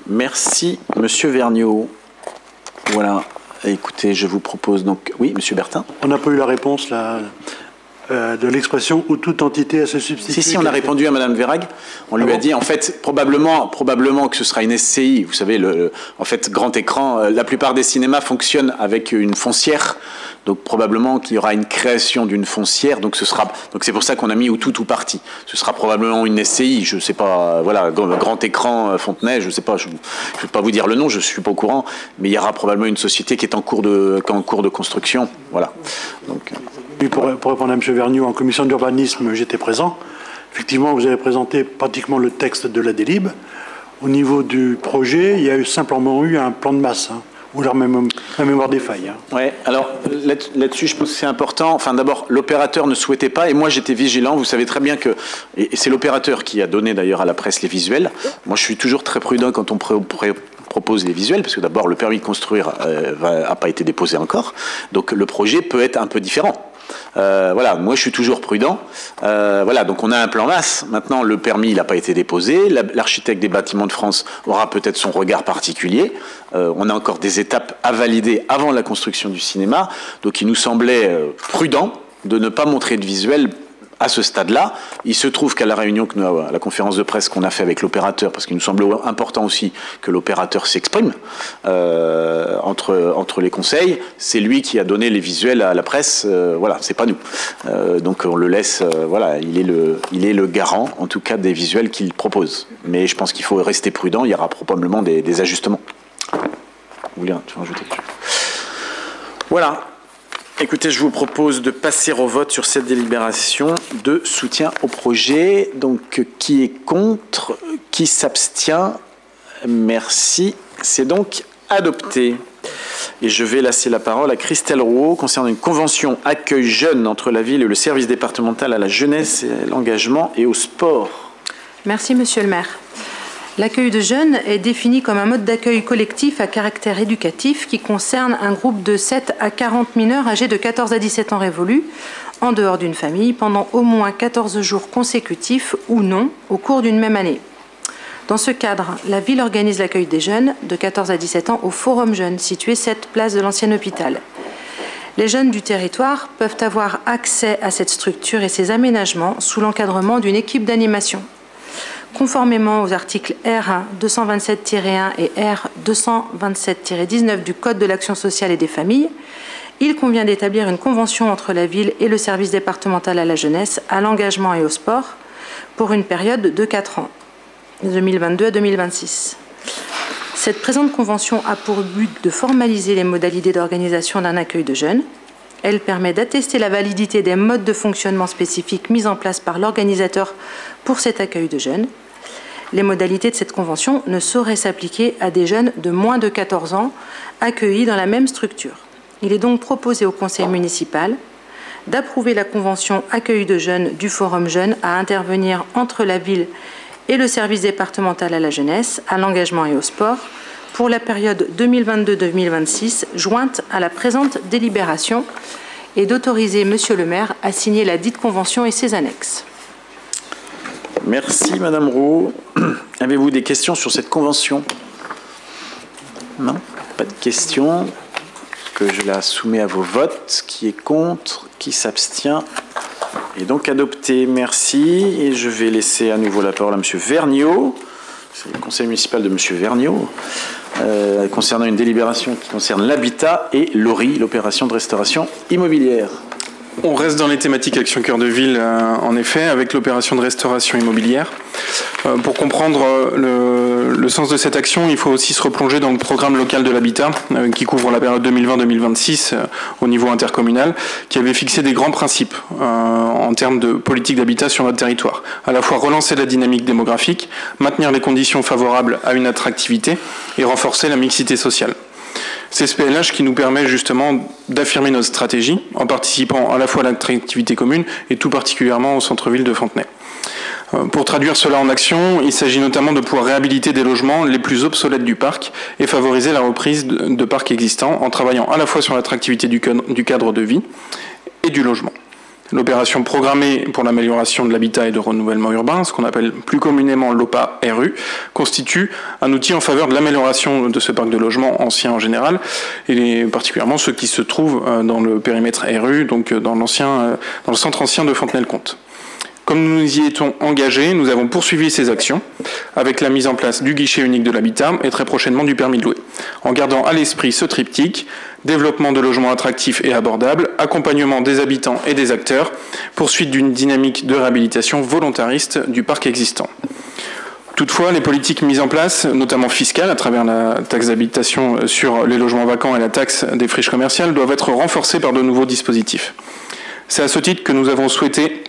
Merci, Monsieur Vergniaud. Voilà. Écoutez, je vous propose donc... Oui, Monsieur Bertin. On n'a pas eu la réponse, là, de l'expression « ou toute entité à se substituer ». Si, on a répondu à Madame Verhaeghe. On lui a dit, en fait, probablement que ce sera une SCI. Vous savez, en fait, grand écran, la plupart des cinémas fonctionnent avec une foncière. Donc, probablement qu'il y aura une création d'une foncière. Donc, c'est pour ça qu'on a mis ou tout ou partie. Ce sera probablement une SCI. Je ne sais pas, voilà, grand écran Fontenay, je ne sais pas, je ne vais pas vous dire le nom, je ne suis pas au courant. Mais il y aura probablement une société qui est en cours de construction. Voilà. Donc... Oui, pour répondre à M. Vergniaud, en commission d'urbanisme, j'étais présent. Effectivement, vous avez présenté pratiquement le texte de la délib. Au niveau du projet, il y a simplement eu un plan de masse, ou la mémoire des failles. Oui, alors là-dessus, je pense que c'est important. Enfin, d'abord, l'opérateur ne souhaitait pas, et moi j'étais vigilant. Vous savez très bien que, et c'est l'opérateur qui a donné d'ailleurs à la presse les visuels. Moi, je suis toujours très prudent quand on propose les visuels, parce que d'abord, le permis de construire n'a pas été déposé encore. Donc, le projet peut être un peu différent. Voilà, moi je suis toujours prudent. Voilà, donc on a un plan masse. Maintenant, le permis il n'a pas été déposé. L'architecte des bâtiments de France aura peut-être son regard particulier. On a encore des étapes à valider avant la construction du cinéma. Donc il nous semblait prudent de ne pas montrer de visuel à ce stade-là. Il se trouve qu'à la réunion, à la conférence de presse qu'on a fait avec l'opérateur, parce qu'il nous semble important aussi que l'opérateur s'exprime entre les conseils, c'est lui qui a donné les visuels à la presse. Voilà, c'est pas nous. Donc on le laisse. Voilà, il est le garant, en tout cas, des visuels qu'il propose. Mais je pense qu'il faut rester prudent. Il y aura probablement des ajustements. Vous voulez rajouter dessus ? Voilà. Écoutez, je vous propose de passer au vote sur cette délibération de soutien au projet. Donc, qui est contre? Qui s'abstient? Merci. C'est donc adopté. Et je vais laisser la parole à Christelle Rouault concernant une convention accueil jeune entre la ville et le service départemental à la jeunesse, et l'engagement et au sport. Merci, Monsieur le maire. L'accueil de jeunes est défini comme un mode d'accueil collectif à caractère éducatif qui concerne un groupe de 7 à 40 mineurs âgés de 14 à 17 ans révolus, en dehors d'une famille, pendant au moins 14 jours consécutifs ou non, au cours d'une même année. Dans ce cadre, la ville organise l'accueil des jeunes de 14 à 17 ans au Forum Jeunes, situé 7 place de l'Ancien Hôpital. Les jeunes du territoire peuvent avoir accès à cette structure et ses aménagements sous l'encadrement d'une équipe d'animation. Conformément aux articles R 227-1 et R 227-19 du Code de l'action sociale et des familles, il convient d'établir une convention entre la ville et le service départemental à la jeunesse, à l'engagement et au sport, pour une période de 4 ans, de 2022 à 2026. Cette présente convention a pour but de formaliser les modalités d'organisation d'un accueil de jeunes. Elle permet d'attester la validité des modes de fonctionnement spécifiques mis en place par l'organisateur pour cet accueil de jeunes. Les modalités de cette convention ne sauraient s'appliquer à des jeunes de moins de 14 ans accueillis dans la même structure. Il est donc proposé au conseil municipal d'approuver la convention accueil de jeunes du Forum Jeunes à intervenir entre la ville et le service départemental à la jeunesse, à l'engagement et au sport pour la période 2022-2026 jointe à la présente délibération et d'autoriser Monsieur le maire à signer la dite convention et ses annexes. Merci Madame Roux. Avez-vous des questions sur cette convention? Non, pas de questions. que je la soumets à vos votes. Qui est contre? Qui s'abstient? Et donc adopté. Merci. Et je vais laisser à nouveau la parole à M. Vergniaud. C'est le conseil municipal de M. Vergniaud. Concernant une délibération qui concerne l'habitat et l'ORI, l'opération de restauration immobilière. On reste dans les thématiques Action Cœur de Ville, en effet, avec l'opération de restauration immobilière. Pour comprendre le sens de cette action, il faut aussi se replonger dans le programme local de l'habitat, qui couvre la période 2020-2026 au niveau intercommunal, qui avait fixé des grands principes en termes de politique d'habitat sur notre territoire. À la fois relancer la dynamique démographique, maintenir les conditions favorables à une attractivité et renforcer la mixité sociale. C'est ce PLH qui nous permet justement d'affirmer notre stratégie en participant à la fois à l'attractivité commune et tout particulièrement au centre-ville de Fontenay. Pour traduire cela en action, il s'agit notamment de pouvoir réhabiliter des logements les plus obsolètes du parc et favoriser la reprise de parcs existants en travaillant à la fois sur l'attractivité du cadre de vie et du logement. L'opération programmée pour l'amélioration de l'habitat et de renouvellement urbain, ce qu'on appelle plus communément l'OPA-RU, constitue un outil en faveur de l'amélioration de ce parc de logements anciens en général, et particulièrement ceux qui se trouvent dans le périmètre RU, donc dans le centre ancien de Fontenay-le-Comte. Comme nous nous y étions engagés, nous avons poursuivi ces actions avec la mise en place du guichet unique de l'habitat et très prochainement du permis de louer, en gardant à l'esprit ce triptyque: développement de logements attractifs et abordables, accompagnement des habitants et des acteurs, poursuite d'une dynamique de réhabilitation volontariste du parc existant. Toutefois, les politiques mises en place, notamment fiscales à travers la taxe d'habitation sur les logements vacants et la taxe des friches commerciales, doivent être renforcées par de nouveaux dispositifs. C'est à ce titre que nous avons souhaité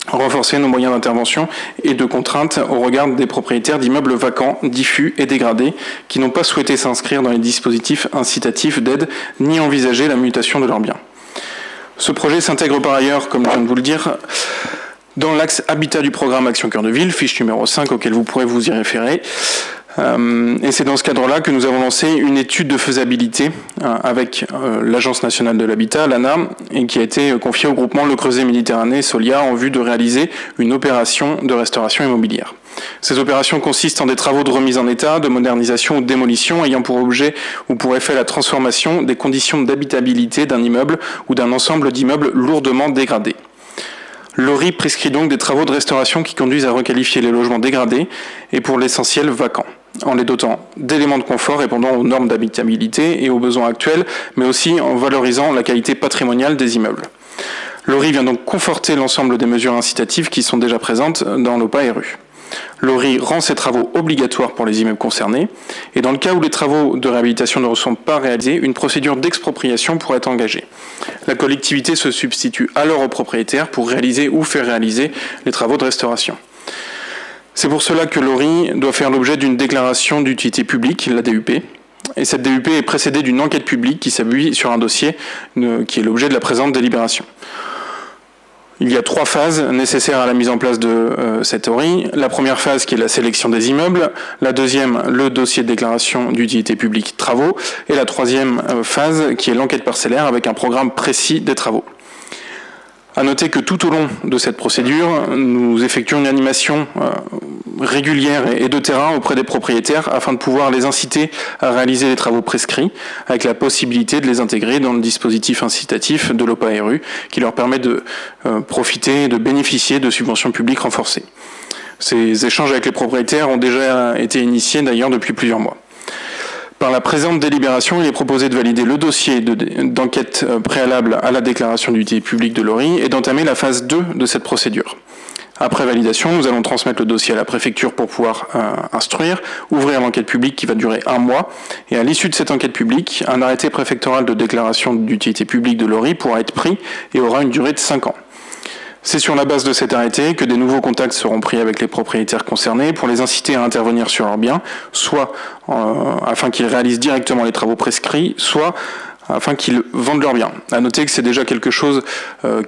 renforcer nos moyens d'intervention et de contrainte au regard des propriétaires d'immeubles vacants, diffus et dégradés qui n'ont pas souhaité s'inscrire dans les dispositifs incitatifs d'aide ni envisager la mutation de leurs biens. Ce projet s'intègre par ailleurs, comme je viens de vous le dire, dans l'axe habitat du programme Action Cœur de Ville, fiche numéro 5 auquel vous pourrez vous y référer. Et c'est dans ce cadre-là que nous avons lancé une étude de faisabilité avec l'Agence nationale de l'habitat, l'ANA, et qui a été confiée au groupement Le Creuset Méditerranée, Solia, en vue de réaliser une opération de restauration immobilière. Ces opérations consistent en des travaux de remise en état, de modernisation ou de démolition ayant pour objet ou pour effet la transformation des conditions d'habitabilité d'un immeuble ou d'un ensemble d'immeubles lourdement dégradés. L'ORI prescrit donc des travaux de restauration qui conduisent à requalifier les logements dégradés et pour l'essentiel vacants, en les dotant d'éléments de confort répondant aux normes d'habitabilité et aux besoins actuels, mais aussi en valorisant la qualité patrimoniale des immeubles. L'ORI vient donc conforter l'ensemble des mesures incitatives qui sont déjà présentes dans l'OPA-RU. L'ORI rend ces travaux obligatoires pour les immeubles concernés, et dans le cas où les travaux de réhabilitation ne sont pas réalisés, une procédure d'expropriation pourrait être engagée. La collectivité se substitue alors au propriétaire pour réaliser ou faire réaliser les travaux de restauration. C'est pour cela que l'ORI doit faire l'objet d'une déclaration d'utilité publique, la DUP, et cette DUP est précédée d'une enquête publique qui s'appuie sur un dossier qui est l'objet de la présente délibération. Il y a 3 phases nécessaires à la mise en place de cette ORI. La première phase qui est la sélection des immeubles, la deuxième, le dossier de déclaration d'utilité publique travaux, et la troisième phase qui est l'enquête parcellaire avec un programme précis des travaux. À noter que tout au long de cette procédure, nous effectuons une animation régulière et de terrain auprès des propriétaires afin de pouvoir les inciter à réaliser les travaux prescrits, avec la possibilité de les intégrer dans le dispositif incitatif de l'OPA-RU qui leur permet de profiter et de bénéficier de subventions publiques renforcées. Ces échanges avec les propriétaires ont déjà été initiés d'ailleurs depuis plusieurs mois. Par la présente délibération, il est proposé de valider le dossier d'enquête préalable à la déclaration d'utilité publique de l'ORI et d'entamer la phase 2 de cette procédure. Après validation, nous allons transmettre le dossier à la préfecture pour pouvoir instruire, ouvrir l'enquête publique qui va durer 1 mois. Et à l'issue de cette enquête publique, un arrêté préfectoral de déclaration d'utilité publique de l'ORI pourra être pris et aura une durée de 5 ans. C'est sur la base de cet arrêté que des nouveaux contacts seront pris avec les propriétaires concernés pour les inciter à intervenir sur leurs biens, soit afin qu'ils réalisent directement les travaux prescrits, soit afin qu'ils vendent leurs biens. À noter que c'est déjà quelque chose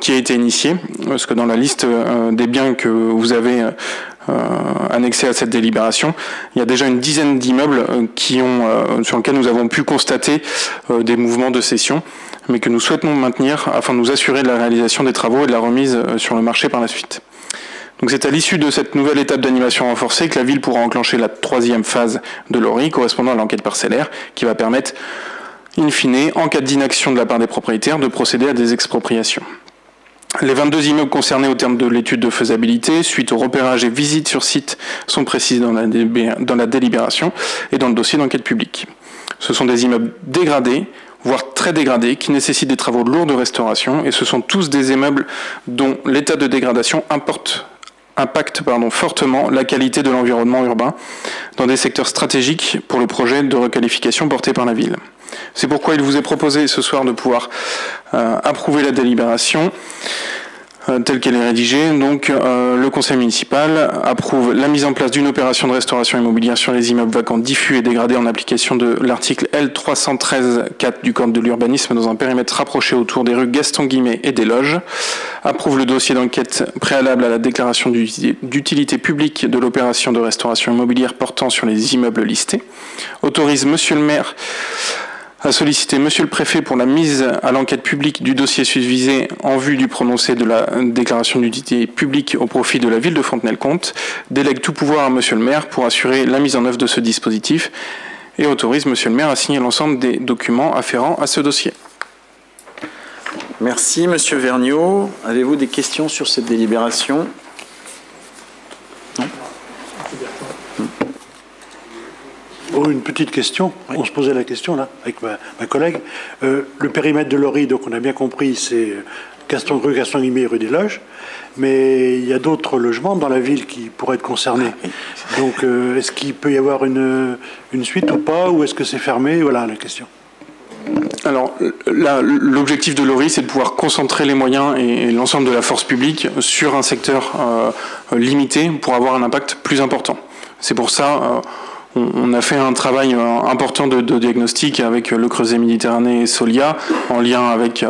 qui a été initié, parce que dans la liste des biens que vous avez annexés à cette délibération, il y a déjà une dizaine d'immeubles sur lesquels nous avons pu constater des mouvements de cession, mais que nous souhaitons maintenir afin de nous assurer de la réalisation des travaux et de la remise sur le marché par la suite. Donc c'est à l'issue de cette nouvelle étape d'animation renforcée que la ville pourra enclencher la 3e phase de l'ORI correspondant à l'enquête parcellaire qui va permettre in fine, en cas d'inaction de la part des propriétaires, de procéder à des expropriations. Les 22 immeubles concernés au terme de l'étude de faisabilité, suite au repérage et visite sur site, sont précisés dans la délibération et dans le dossier d'enquête publique. Ce sont des immeubles dégradés, voire très dégradés, qui nécessitent des travaux lourds de restauration, et ce sont tous des immeubles dont l'état de dégradation impacte fortement la qualité de l'environnement urbain dans des secteurs stratégiques pour le projet de requalification porté par la ville. C'est pourquoi il vous est proposé ce soir de pouvoir approuver la délibération telle qu'elle est rédigée. Donc, le conseil municipal approuve la mise en place d'une opération de restauration immobilière sur les immeubles vacants diffus et dégradés en application de l'article L313-4 du Code de l'urbanisme dans un périmètre rapproché autour des rues Gaston-Guimet et des Loges. Approuve le dossier d'enquête préalable à la déclaration d'utilité publique de l'opération de restauration immobilière portant sur les immeubles listés. Autorise Monsieur le maire à solliciter Monsieur le Préfet pour la mise à l'enquête publique du dossier susvisé en vue du prononcé de la déclaration d'utilité publique au profit de la ville de Fontenay-le-Comte, délègue tout pouvoir à Monsieur le maire pour assurer la mise en œuvre de ce dispositif et autorise Monsieur le maire à signer l'ensemble des documents afférents à ce dossier. Merci Monsieur Vergniaud. Avez-vous des questions sur cette délibération? Non. Oh, une petite question. Oui. On se posait la question là avec ma collègue. Le périmètre de Lory, donc on a bien compris, c'est rue Gaston-Guimet, rue des Loges, mais il y a d'autres logements dans la ville qui pourraient être concernés. Ah, oui. Donc est-ce qu'il peut y avoir une suite ou pas, ou est-ce que c'est fermé? Voilà la question. Alors, l'objectif de Lory, c'est de pouvoir concentrer les moyens et l'ensemble de la force publique sur un secteur limité pour avoir un impact plus important. C'est pour ça on a fait un travail important de diagnostic avec le Creuset Méditerranée et Solia, en lien avec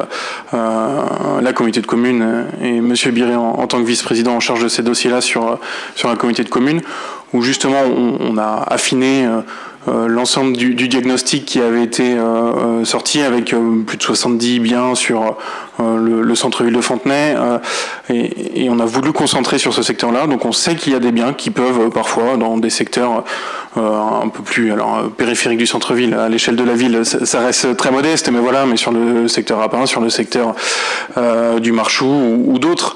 la communauté de communes et Monsieur Biré en tant que vice-président en charge de ces dossiers-là sur la communauté de communes, où justement on a affiné l'ensemble du diagnostic qui avait été sorti avec plus de 70 biens sur le centre-ville de Fontenay, et on a voulu concentrer sur ce secteur-là. Donc on sait qu'il y a des biens qui peuvent parfois, dans des secteurs un peu plus périphériques du centre-ville, à l'échelle de la ville, ça reste très modeste, mais voilà, mais sur le secteur Rapin, sur le secteur du Marchou ou d'autres,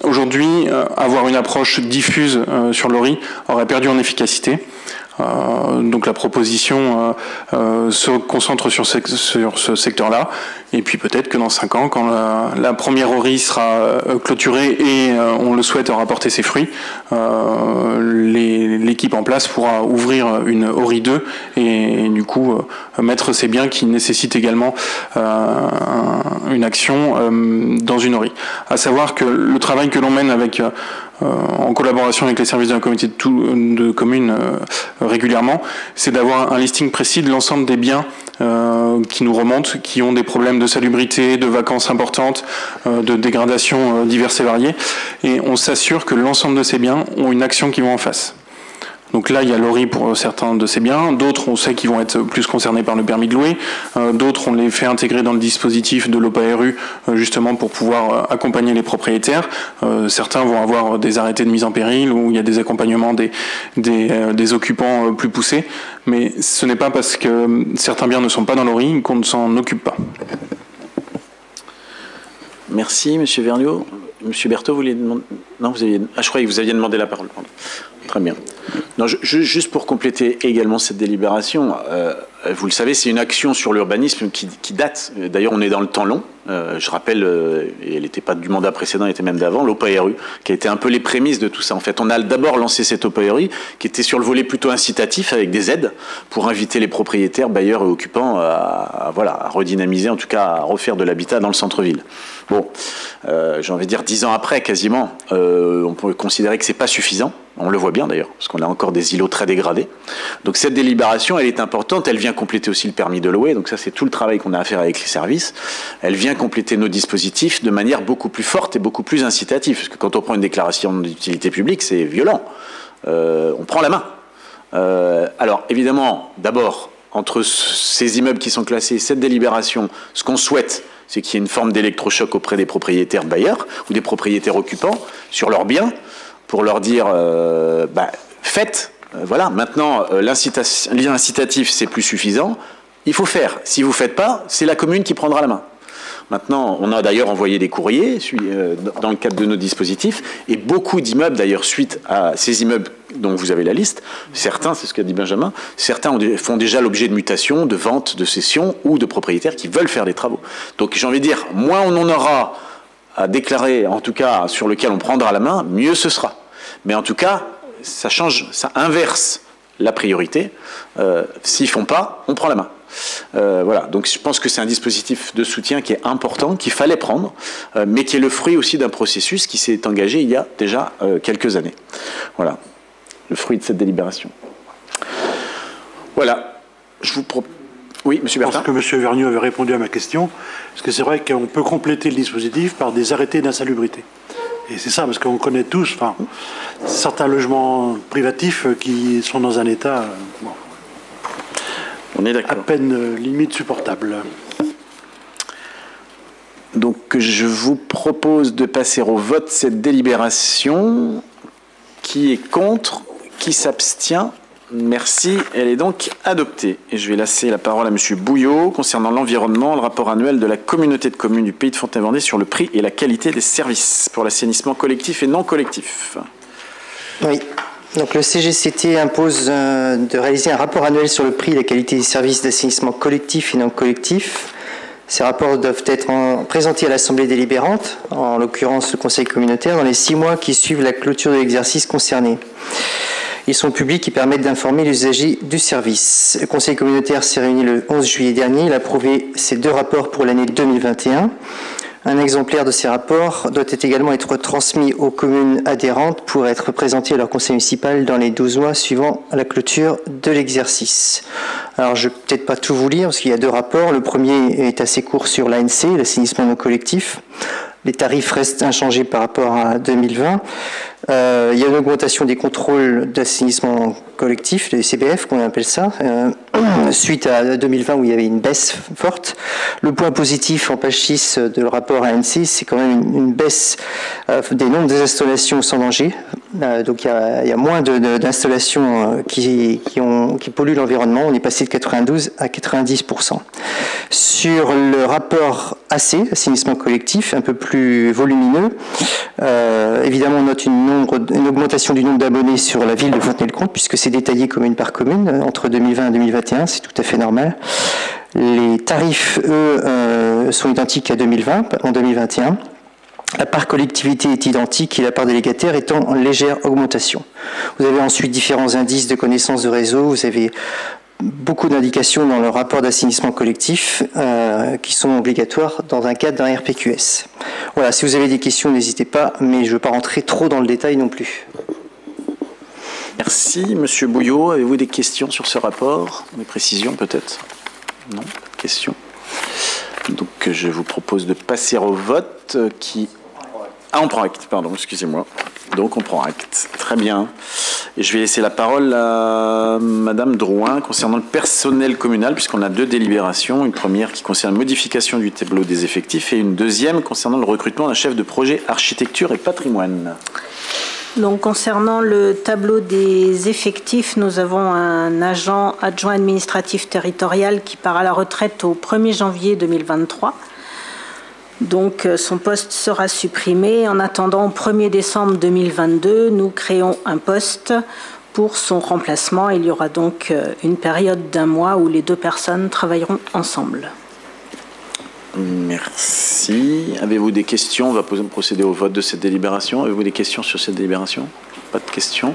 aujourd'hui, avoir une approche diffuse sur Lory aurait perdu en efficacité. Donc la proposition se concentre sur ce secteur-là, et puis peut-être que dans 5 ans, quand la première ORI sera clôturée et on le souhaite aura porté ses fruits, l'équipe en place pourra ouvrir une ORI 2 et du coup mettre ces biens qui nécessitent également une action dans une ORI. À savoir que le travail que l'on mène avec en collaboration avec les services de la communauté de communes régulièrement, c'est d'avoir un listing précis de l'ensemble des biens qui nous remontent, qui ont des problèmes de salubrité, de vacances importantes, de dégradation diverses et variées, et on s'assure que l'ensemble de ces biens ont une action qui va en face. Donc là, il y a Lory pour certains de ces biens, d'autres on sait qu'ils vont être plus concernés par le permis de louer, d'autres on les fait intégrer dans le dispositif de l'OPARU justement pour pouvoir accompagner les propriétaires. Certains vont avoir des arrêtés de mise en péril où il y a des accompagnements des occupants plus poussés, mais ce n'est pas parce que certains biens ne sont pas dans Lory qu'on ne s'en occupe pas. Merci, Monsieur Vergniaud. Monsieur Berthaud, vous vouliez demander... Non, vous aviez... Ah, je croyais que vous aviez demandé la parole. Pardon. Très bien. Non, juste pour compléter également cette délibération, vous le savez, c'est une action sur l'urbanisme qui date. D'ailleurs, on est dans le temps long. Je rappelle, et elle n'était pas du mandat précédent, elle était même d'avant, l'OPARU, qui a été un peu les prémices de tout ça. En fait, on a d'abord lancé cette OPARU, qui était sur le volet plutôt incitatif, avec des aides, pour inviter les propriétaires, bailleurs et occupants à redynamiser, en tout cas à refaire de l'habitat dans le centre-ville. Bon, j'ai envie de dire 10 ans après, quasiment, on peut considérer que c'est pas suffisant. On le voit bien d'ailleurs, parce qu'on a encore des îlots très dégradés. Donc cette délibération, elle est importante, elle vient compléter aussi le permis de louer, donc ça c'est tout le travail qu'on a à faire avec les services. Elle vient compléter nos dispositifs de manière beaucoup plus forte et beaucoup plus incitative, parce que quand on prend une déclaration d'utilité publique, c'est violent. On prend la main. Alors évidemment, d'abord, entre ces immeubles qui sont classés, cette délibération, ce qu'on souhaite, c'est qu'il y ait une forme d'électrochoc auprès des propriétaires bailleurs ou des propriétaires occupants sur leurs biens, pour leur dire faites, voilà, maintenant l'incitatif c'est plus suffisant, il faut faire. Si vous ne faites pas, c'est la commune qui prendra la main. Maintenant, on a d'ailleurs envoyé des courriers dans le cadre de nos dispositifs, et beaucoup d'immeubles, d'ailleurs, suite à ces immeubles dont vous avez la liste, certains, c'est ce qu'a dit Benjamin, certains font déjà l'objet de mutations, de ventes, de cessions, ou de propriétaires qui veulent faire des travaux. Donc j'ai envie de dire, moins on en aura à déclarer, en tout cas sur lequel on prendra la main, mieux ce sera. Mais en tout cas, ça change, ça inverse la priorité. S'ils ne font pas, on prend la main. Voilà, donc je pense que c'est un dispositif de soutien qui est important, qu'il fallait prendre, mais qui est le fruit aussi d'un processus qui s'est engagé il y a déjà quelques années. Voilà, le fruit de cette délibération. Voilà, je vous propose... Oui, M. Bertin. Je pense que M. Vergniaud avait répondu à ma question, parce que c'est vrai qu'on peut compléter le dispositif par des arrêtés d'insalubrité. Et c'est ça, parce qu'on connaît tous certains logements privatifs qui sont dans un état... bon, on est d'accord. À peine limite supportable. Donc je vous propose de passer au vote cette délibération. Qui est contre? Qui s'abstient? Merci. Elle est donc adoptée. Et je vais laisser la parole à M. Bouillot concernant l'environnement, le rapport annuel de la communauté de communes du Pays de Fontaine-Vendée sur le prix et la qualité des services pour l'assainissement collectif et non collectif. Oui. Donc le CGCT impose de réaliser un rapport annuel sur le prix et la qualité des services d'assainissement collectif et non collectif. Ces rapports doivent être présentés à l'Assemblée délibérante, en l'occurrence le Conseil communautaire, dans les 6 mois qui suivent la clôture de l'exercice concerné. Ils sont publics et permettent d'informer les usagers du service. Le Conseil communautaire s'est réuni le 11 juillet dernier. Il a approuvé ces 2 rapports pour l'année 2021. Un exemplaire de ces rapports doit également être transmis aux communes adhérentes pour être présenté à leur conseil municipal dans les 12 mois suivant la clôture de l'exercice. Alors, je ne vais peut-être pas tout vous lire parce qu'il y a 2 rapports. Le premier est assez court sur l'ANC, l'assainissement non collectif. Les tarifs restent inchangés par rapport à 2020. Il y a une augmentation des contrôles d'assainissement collectif, les CBF qu'on appelle ça, suite à 2020 où il y avait une baisse forte. Le point positif en page 6 de le rapport ANC, c'est quand même une baisse des nombres des installations sans danger. Donc il y a moins d'installations qui polluent l'environnement. On est passé de 92 à 90%. Sur le rapport AC, assainissement collectif, un peu plus volumineux, évidemment on note une augmentation du nombre d'abonnés sur la ville de Fontenay-le-Comte, puisque c'est détaillé commune par commune, entre 2020 et 2021, c'est tout à fait normal. Les tarifs, eux, sont identiques à 2020, en 2021. La part collectivité est identique et la part délégataire est en légère augmentation. Vous avez ensuite différents indices de connaissance de réseau, vous avez beaucoup d'indications dans le rapport d'assainissement collectif qui sont obligatoires dans un cadre d'un RPQS. Voilà, si vous avez des questions, n'hésitez pas, mais je ne veux pas rentrer trop dans le détail non plus. Merci. Monsieur Bouillot, avez-vous des questions sur ce rapport? Des précisions peut-être? Non, pas de questions. Donc je vous propose de passer au vote qui... Ah, on prend acte, pardon, excusez-moi. Donc on prend acte. Très bien. Et je vais laisser la parole à Madame Drouin concernant le personnel communal, puisqu'on a 2 délibérations. Une première qui concerne la modification du tableau des effectifs et une deuxième concernant le recrutement d'un chef de projet architecture et patrimoine. Donc, concernant le tableau des effectifs, nous avons un agent adjoint administratif territorial qui part à la retraite au 1er janvier 2023. Donc, son poste sera supprimé. En attendant, au 1er décembre 2022, nous créons un poste pour son remplacement. Il y aura donc une période d'1 mois où les 2 personnes travailleront ensemble. Merci. Avez-vous des questions? On va procéder au vote de cette délibération. Avez-vous des questions sur cette délibération? Pas de questions.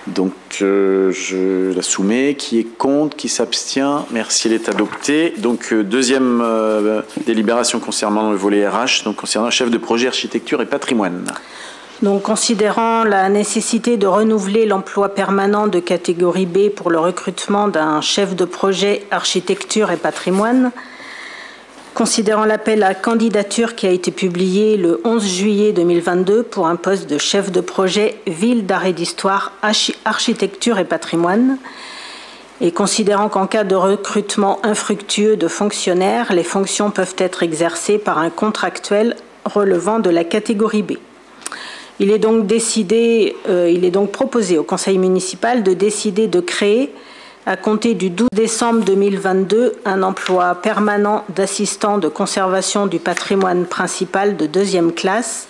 Donc, je la soumets. Qui est contre? Qui s'abstient? Merci, elle est adoptée. Donc, deuxième délibération concernant le volet RH, donc concernant le chef de projet architecture et patrimoine. Donc, considérant la nécessité de renouveler l'emploi permanent de catégorie B pour le recrutement d'un chef de projet architecture et patrimoine, considérant l'appel à candidature qui a été publié le 11 juillet 2022 pour un poste de chef de projet ville d'arrêt d'histoire, architecture et patrimoine, et considérant qu'en cas de recrutement infructueux de fonctionnaires, les fonctions peuvent être exercées par un contractuel relevant de la catégorie B. Il est donc proposé au conseil municipal de décider de créer à compter du 12 décembre 2022, un emploi permanent d'assistant de conservation du patrimoine principal de 2e classe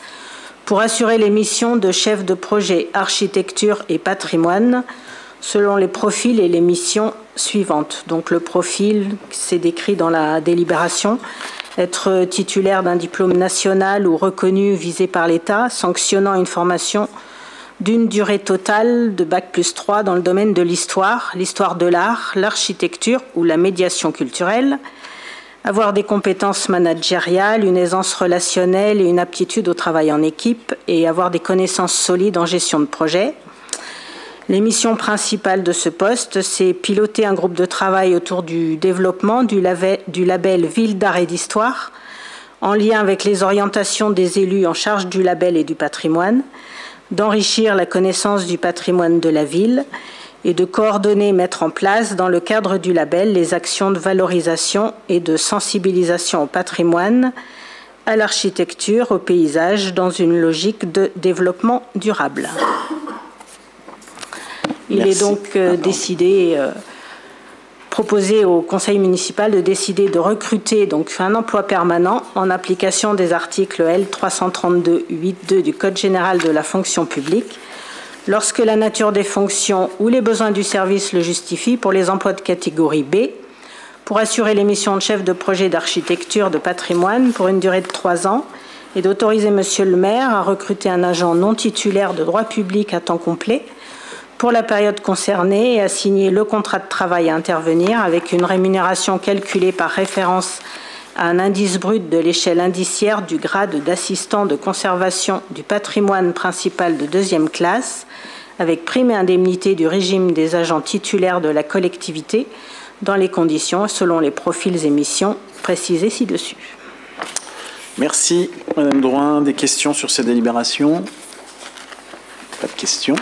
pour assurer les missions de chef de projet architecture et patrimoine selon les profils et les missions suivantes. Donc le profil, c'est décrit dans la délibération, être titulaire d'un diplôme national ou reconnu visé par l'État, sanctionnant une formation d'une durée totale de Bac+3 dans le domaine de l'histoire de l'art, l'architecture ou la médiation culturelle, avoir des compétences managériales, une aisance relationnelle et une aptitude au travail en équipe et avoir des connaissances solides en gestion de projet. Les missions principales de ce poste, c'est piloter un groupe de travail autour du développement du label Ville d'art et d'histoire, en lien avec les orientations des élus en charge du label et du patrimoine, d'enrichir la connaissance du patrimoine de la ville et de coordonner et mettre en place, dans le cadre du label, les actions de valorisation et de sensibilisation au patrimoine, à l'architecture, au paysage, dans une logique de développement durable. Il est donc proposé au conseil municipal de décider de recruter donc un emploi permanent en application des articles L 332-8.2 du Code général de la fonction publique, lorsque la nature des fonctions ou les besoins du service le justifient, pour les emplois de catégorie B, pour assurer les missions de chef de projet d'architecture de patrimoine pour une durée de 3 ans, et d'autoriser Monsieur le maire à recruter un agent non titulaire de droit public à temps complet pour la période concernée et à signer le contrat de travail à intervenir avec une rémunération calculée par référence à un indice brut de l'échelle indiciaire du grade d'assistant de conservation du patrimoine principal de 2e classe, avec prime et indemnité du régime des agents titulaires de la collectivité, dans les conditions selon les profils et missions précisés ci-dessus. Merci, Madame Drouin. Des questions sur ces délibérations? Pas de questions.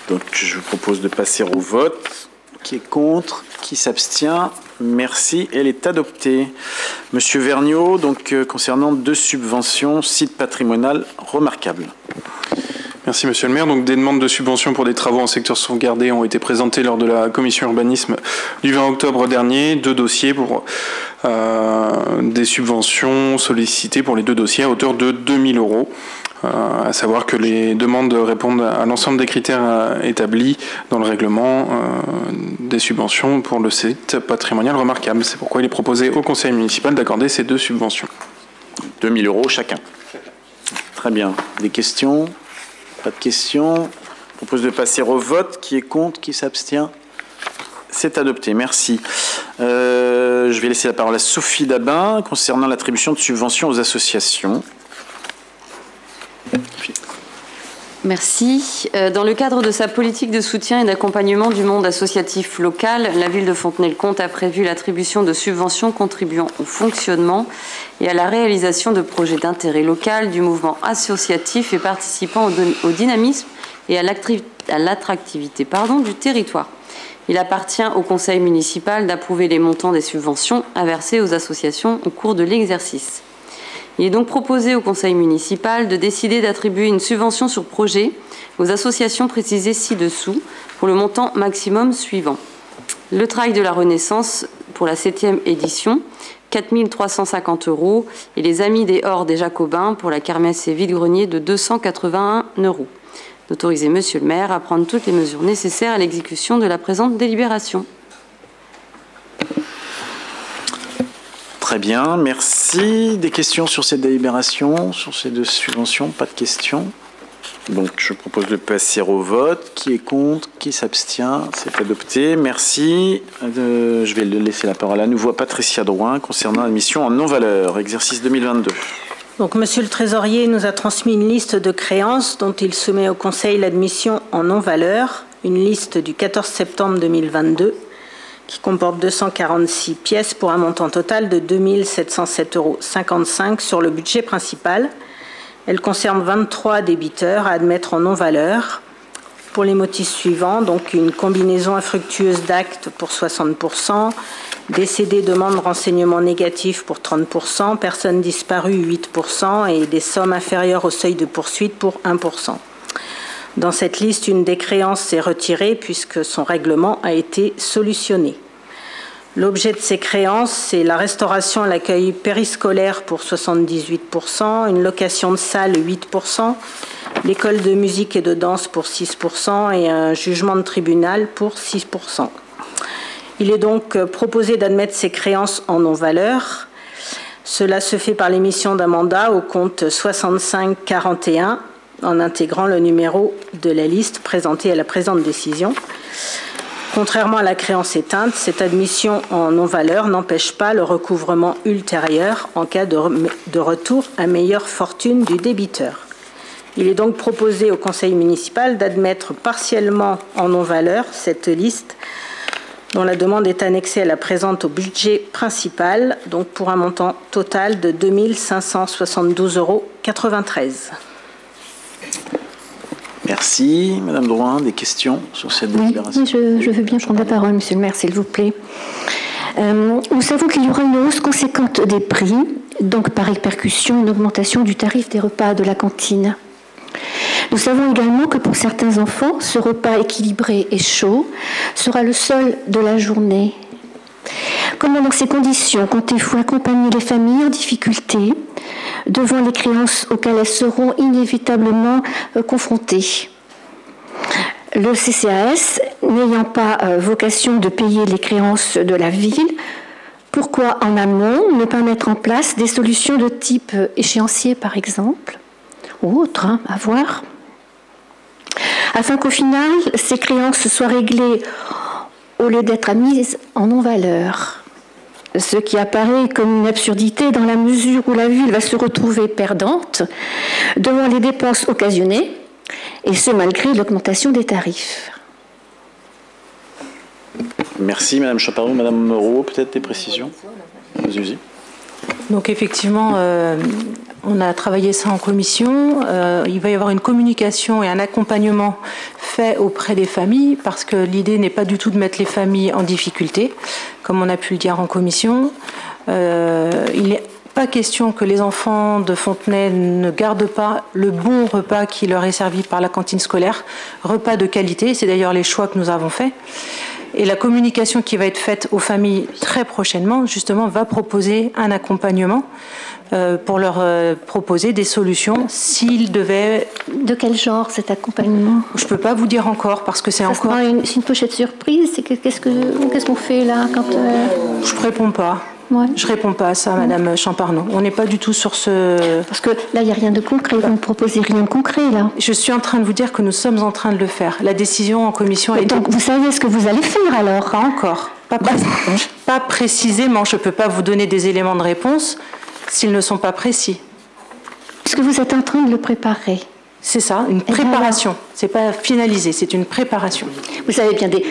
Donc, je vous propose de passer au vote. Qui est contre? Qui s'abstient? Merci. Elle est adoptée. Monsieur Vergniaud, donc, concernant 2 subventions, site patrimonial remarquable. Merci Monsieur le maire. Donc, des demandes de subventions pour des travaux en secteur sauvegardé ont été présentées lors de la commission urbanisme du 20 octobre dernier. 2 dossiers pour des subventions sollicitées pour les 2 dossiers à hauteur de 2 000 €. À savoir que les demandes répondent à l'ensemble des critères établis dans le règlement des subventions pour le site patrimonial remarquable. C'est pourquoi il est proposé au conseil municipal d'accorder ces 2 subventions. 2 000 € chacun. Très bien. Des questions? Pas de questions. Je propose de passer au vote. Qui est contre? Qui s'abstient? C'est adopté. Merci. Je vais laisser la parole à Sophie Dabin concernant l'attribution de subventions aux associations. Merci. Dans le cadre de sa politique de soutien et d'accompagnement du monde associatif local, la ville de Fontenay-le-Comte a prévu l'attribution de subventions contribuant au fonctionnement et à la réalisation de projets d'intérêt local du mouvement associatif et participant au dynamisme et à l'attractivité du territoire. Il appartient au conseil municipal d'approuver les montants des subventions à verser aux associations au cours de l'exercice. Il est donc proposé au conseil municipal de décider d'attribuer une subvention sur projet aux associations précisées ci-dessous pour le montant maximum suivant. Le Trail de la Renaissance pour la 7e édition, 4 350 € et les Amis des Horts des Jacobins pour la kermesse et vide-grenier de 281 €. D'autoriser Monsieur le maire à prendre toutes les mesures nécessaires à l'exécution de la présente délibération. Très bien, merci. Des questions sur cette délibération, sur ces 2 subventions? Pas de questions. Donc, je propose de passer au vote. Qui est contre? Qui s'abstient? C'est adopté. Merci. Je vais laisser la parole à nouveau à Patricia Drouin concernant l'admission en non-valeur, exercice 2022. Donc, Monsieur le Trésorier nous a transmis une liste de créances dont il soumet au Conseil l'admission en non-valeur, une liste du 14 septembre 2022, qui comporte 246 pièces pour un montant total de 2 707,55 € sur le budget principal. Elle concerne 23 débiteurs à admettre en non-valeur pour les motifs suivants, donc une combinaison infructueuse d'actes pour 60%, décédé demande renseignement négatif pour 30%, personnes disparues 8% et des sommes inférieures au seuil de poursuite pour 1%. Dans cette liste, une des créances est retirée puisque son règlement a été solutionné. L'objet de ces créances, c'est la restauration à l'accueil périscolaire pour 78%, une location de salle 8%, l'école de musique et de danse pour 6% et un jugement de tribunal pour 6%. Il est donc proposé d'admettre ces créances en non-valeur. Cela se fait par l'émission d'un mandat au compte 6541 en intégrant le numéro de la liste présentée à la présente décision. Contrairement à la créance éteinte, cette admission en non-valeur n'empêche pas le recouvrement ultérieur en cas de retour à meilleure fortune du débiteur. Il est donc proposé au conseil municipal d'admettre partiellement en non-valeur cette liste dont la demande est annexée à la présente au budget principal, donc pour un montant total de 2 572,93 €. Merci. Madame Drouin, des questions sur cette délibération? Oui, je veux bien prendre la parole, Monsieur le maire, s'il vous plaît. Nous savons qu'il y aura une hausse conséquente des prix, donc par répercussion, une augmentation du tarif des repas de la cantine. Nous savons également que pour certains enfants, ce repas équilibré et chaud sera le seul de la journée. Comment, dans ces conditions, comptez-vous accompagner les familles en difficulté devant les créances auxquelles elles seront inévitablement confrontées? Le CCAS, n'ayant pas vocation de payer les créances de la ville, pourquoi en amont ne pas mettre en place des solutions de type échéancier, par exemple, ou autre, à voir, afin qu'au final, ces créances soient réglées au lieu d'être mises en non-valeur. Ce qui apparaît comme une absurdité dans la mesure où la ville va se retrouver perdante devant les dépenses occasionnées, et ce malgré l'augmentation des tarifs. Merci Madame Chaparro. Madame Moreau, peut-être des précisions? Vas-y. Donc effectivement, on a travaillé ça en commission. Il va y avoir une communication et un accompagnement fait auprès des familles parce que l'idée n'est pas du tout de mettre les familles en difficulté, comme on a pu le dire en commission. Il n'est pas question que les enfants de Fontenay ne gardent pas le bon repas qui leur est servi par la cantine scolaire, repas de qualité, c'est d'ailleurs les choix que nous avons faits. Et la communication qui va être faite aux familles très prochainement, justement, va proposer un accompagnement pour leur proposer des solutions s'ils devaient... De quel genre cet accompagnement? Je ne peux pas vous dire encore parce que c'est encore... C'est une pochette surprise? Qu'est-ce qu'on fait là quand Je ne réponds pas. Ouais. Je ne réponds pas à ça, Madame Champarneau. On n'est pas du tout sur ce... Parce que là, il n'y a rien de concret. Vous ne proposez rien de concret, là. Je suis en train de vous dire que nous sommes en train de le faire. La décision en commission... Donc, vous savez ce que vous allez faire, alors? Pas encore. Pas précisément. Je ne peux pas vous donner des éléments de réponse s'ils ne sont pas précis. Parce que vous êtes en train de le préparer. C'est ça, une préparation. Ce n'est pas finalisé, c'est une préparation. Vous savez bien des...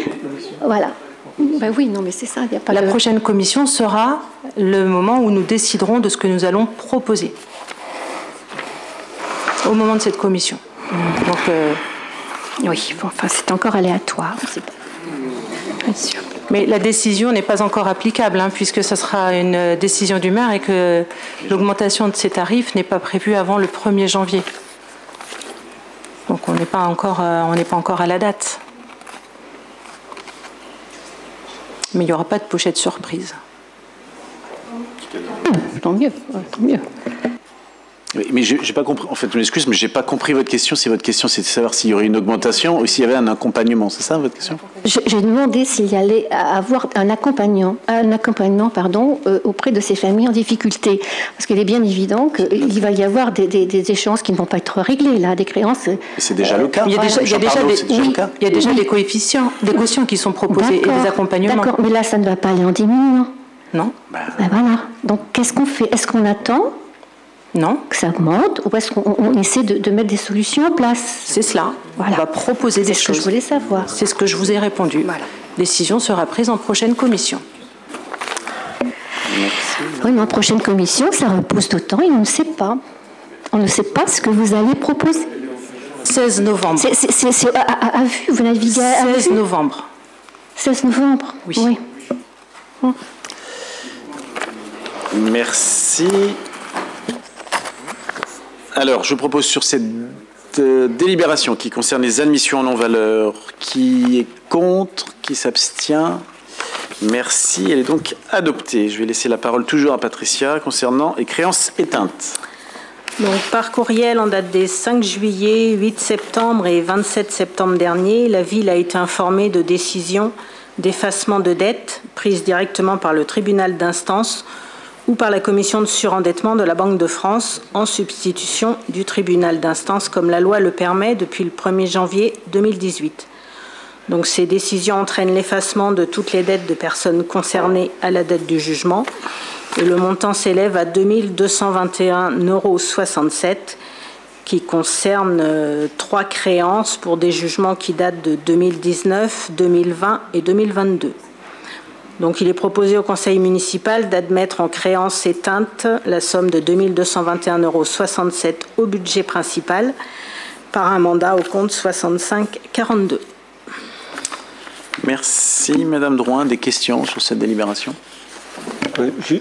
Voilà. Ben oui, non, mais c'est ça. Y a pas La prochaine commission sera le moment où nous déciderons de ce que nous allons proposer. Au moment de cette commission. Donc, oui, bon, enfin, c'est encore aléatoire. C'est pas... Bien sûr. Mais la décision n'est pas encore applicable, puisque ce sera une décision du maire et que l'augmentation de ces tarifs n'est pas prévue avant le 1er janvier. Donc on n'est pas encore à la date. Mais il n'y aura pas de pochette surprise. Tant mieux, tant mieux. Oui, mais j'ai pas compris. En fait, je m'excuse, mais j'ai pas compris votre question. Si votre question, c'est de savoir s'il y aurait une augmentation ou s'il y avait un accompagnement, c'est ça votre question? J'ai demandé s'il y allait avoir un accompagnement, auprès de ces familles en difficulté, parce qu'il est bien évident qu'il va y avoir des échéances qui ne vont pas être réglées là, des créances. C'est déjà le cas. Il y a déjà des coefficients, des cautions qui sont proposés et des accompagnements. D'accord, mais là, ça ne va pas aller en diminuant. Non. Ben voilà. Donc, qu'est-ce qu'on fait? Est-ce qu'on attend? Non. Que ça augmente ou est-ce qu'on essaie de mettre des solutions en place? C'est cela. Voilà. On va proposer des choses. C'est ce que je voulais savoir. C'est ce que je vous ai répondu. Voilà. Décision sera prise en prochaine commission. Merci. Oui, mais en prochaine commission, ça repousse d'autant et on ne sait pas. On ne sait pas ce que vous allez proposer. 16 novembre. C'est à vue, vous naviguez à vue? 16 novembre. 16 novembre, oui. Merci. Alors, je propose sur cette délibération qui concerne les admissions en non-valeur. Qui est contre? Qui s'abstient? Merci. Elle est donc adoptée. Je vais laisser la parole toujours à Patricia concernant les créances éteintes. Donc, par courriel en date des 5 juillet, 8 septembre et 27 septembre dernier, la Ville a été informée de décisions d'effacement de dettes prises directement par le tribunal d'instance ou par la commission de surendettement de la Banque de France en substitution du tribunal d'instance comme la loi le permet depuis le 1er janvier 2018. Donc, ces décisions entraînent l'effacement de toutes les dettes de personnes concernées à la date du jugement. Et le montant s'élève à 2 221,67 € qui concerne 3 créances pour des jugements qui datent de 2019, 2020 et 2022. Donc il est proposé au Conseil municipal d'admettre en créance éteinte la somme de 2 221,67 € au budget principal par un mandat au compte 6542. Merci Madame Drouin. Des questions sur cette délibération?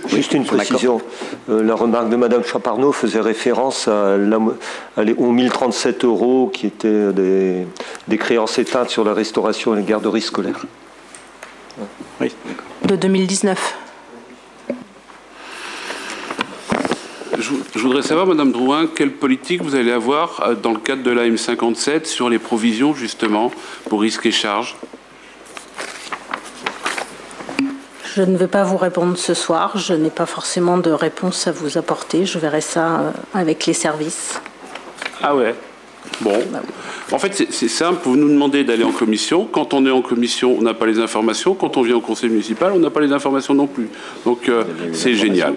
Juste une précision. La remarque de Madame Chaparneau faisait référence aux 1037 € qui étaient des créances éteintes sur la restauration et les garderies scolaires. Oui. De 2019. Je voudrais savoir, Madame Drouin, quelle politique vous allez avoir dans le cadre de la M57 sur les provisions, justement, pour risques et charges? Je ne vais pas vous répondre ce soir. Je n'ai pas forcément de réponse à vous apporter. Je verrai ça avec les services. Ah ouais. Bon. En fait, c'est simple. Vous nous demandez d'aller en commission. Quand on est en commission, on n'a pas les informations. Quand on vient au conseil municipal, on n'a pas les informations non plus. Donc, c'est génial.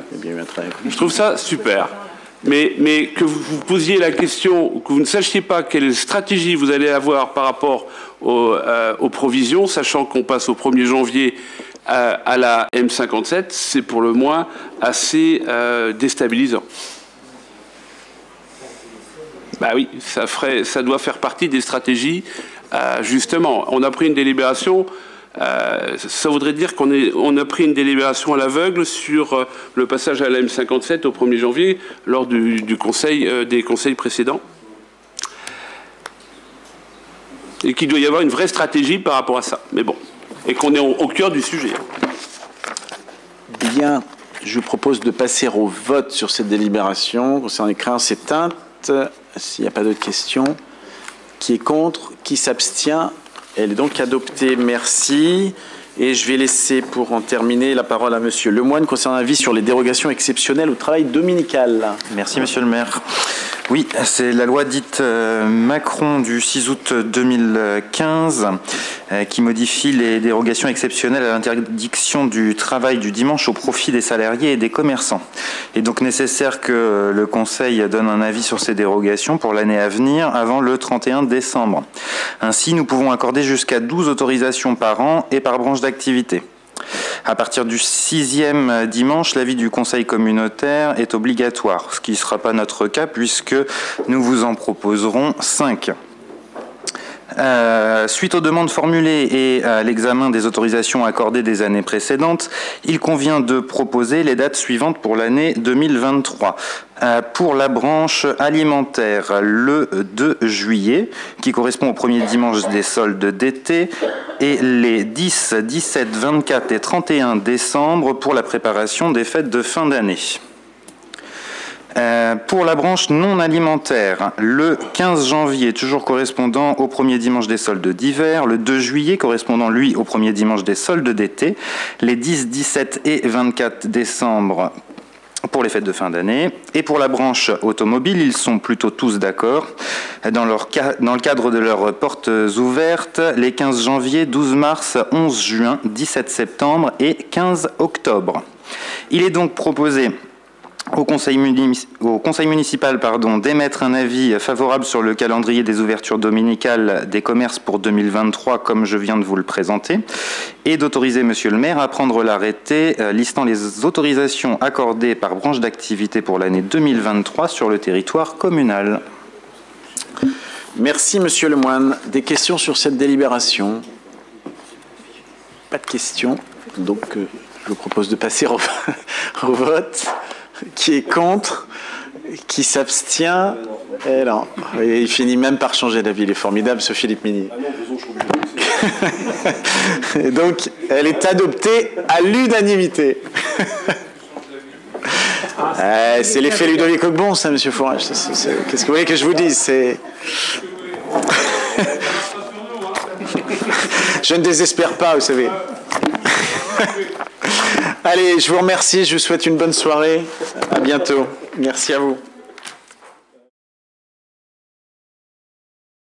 Je trouve ça super. Mais que vous posiez la question, que vous ne sachiez pas quelle stratégie vous allez avoir par rapport aux provisions, sachant qu'on passe au 1er janvier à la M57, c'est pour le moins assez déstabilisant. Bah oui, ça doit faire partie des stratégies. Justement, on a pris une délibération. Ça voudrait dire qu'on a pris une délibération à l'aveugle sur le passage à la M57 au 1er janvier lors des conseils précédents. Et qu'il doit y avoir une vraie stratégie par rapport à ça. Mais bon. Et qu'on est au cœur du sujet. Bien, je vous propose de passer au vote sur cette délibération concernant les créances éteintes. S'il n'y a pas d'autres questions, qui est contre, qui s'abstient, elle est donc adoptée. Merci. Et je vais laisser pour en terminer la parole à Monsieur Lemoine concernant l'avis sur les dérogations exceptionnelles au travail dominical. Merci Monsieur le maire. Oui, c'est la loi dite Macron du 6 août 2015 qui modifie les dérogations exceptionnelles à l'interdiction du travail du dimanche au profit des salariés et des commerçants. Il est donc nécessaire que le Conseil donne un avis sur ces dérogations pour l'année à venir avant le 31 décembre. Ainsi, nous pouvons accorder jusqu'à 12 autorisations par an et par branche d'activité. À partir du 6e dimanche, l'avis du Conseil communautaire est obligatoire, ce qui ne sera pas notre cas puisque nous vous en proposerons 5. Suite aux demandes formulées et à l'examen des autorisations accordées des années précédentes, il convient de proposer les dates suivantes pour l'année 2023. Pour la branche alimentaire, le 2 juillet, qui correspond au premier dimanche des soldes d'été, et les 10, 17, 24 et 31 décembre pour la préparation des fêtes de fin d'année. Pour la branche non alimentaire, le 15 janvier, toujours correspondant au premier dimanche des soldes d'hiver, le 2 juillet, correspondant lui au premier dimanche des soldes d'été, les 10, 17 et 24 décembre pour les fêtes de fin d'année. Et pour la branche automobile, ils sont plutôt tous d'accord. Dans le cadre de leurs portes ouvertes, les 15 janvier, 12 mars, 11 juin, 17 septembre et 15 octobre. Il est donc proposé au Conseil municipal d'émettre un avis favorable sur le calendrier des ouvertures dominicales des commerces pour 2023, comme je viens de vous le présenter, et d'autoriser Monsieur le maire à prendre l'arrêté listant les autorisations accordées par branche d'activité pour l'année 2023 sur le territoire communal. Merci Monsieur Lemoine. Des questions sur cette délibération? Pas de questions. Donc je vous propose de passer au vote. Qui est contre? Qui s'abstient? Et non, il finit même par changer d'avis. Il est formidable, ce Philippe Mini. Et donc, elle est adoptée à l'unanimité. C'est l'effet Ludovic Ogbon, ça, monsieur Fourage. Qu'est-ce que vous voulez que je vous dise? Je ne désespère pas, vous savez. Allez, je vous remercie. Je vous souhaite une bonne soirée. À bientôt. Merci à vous.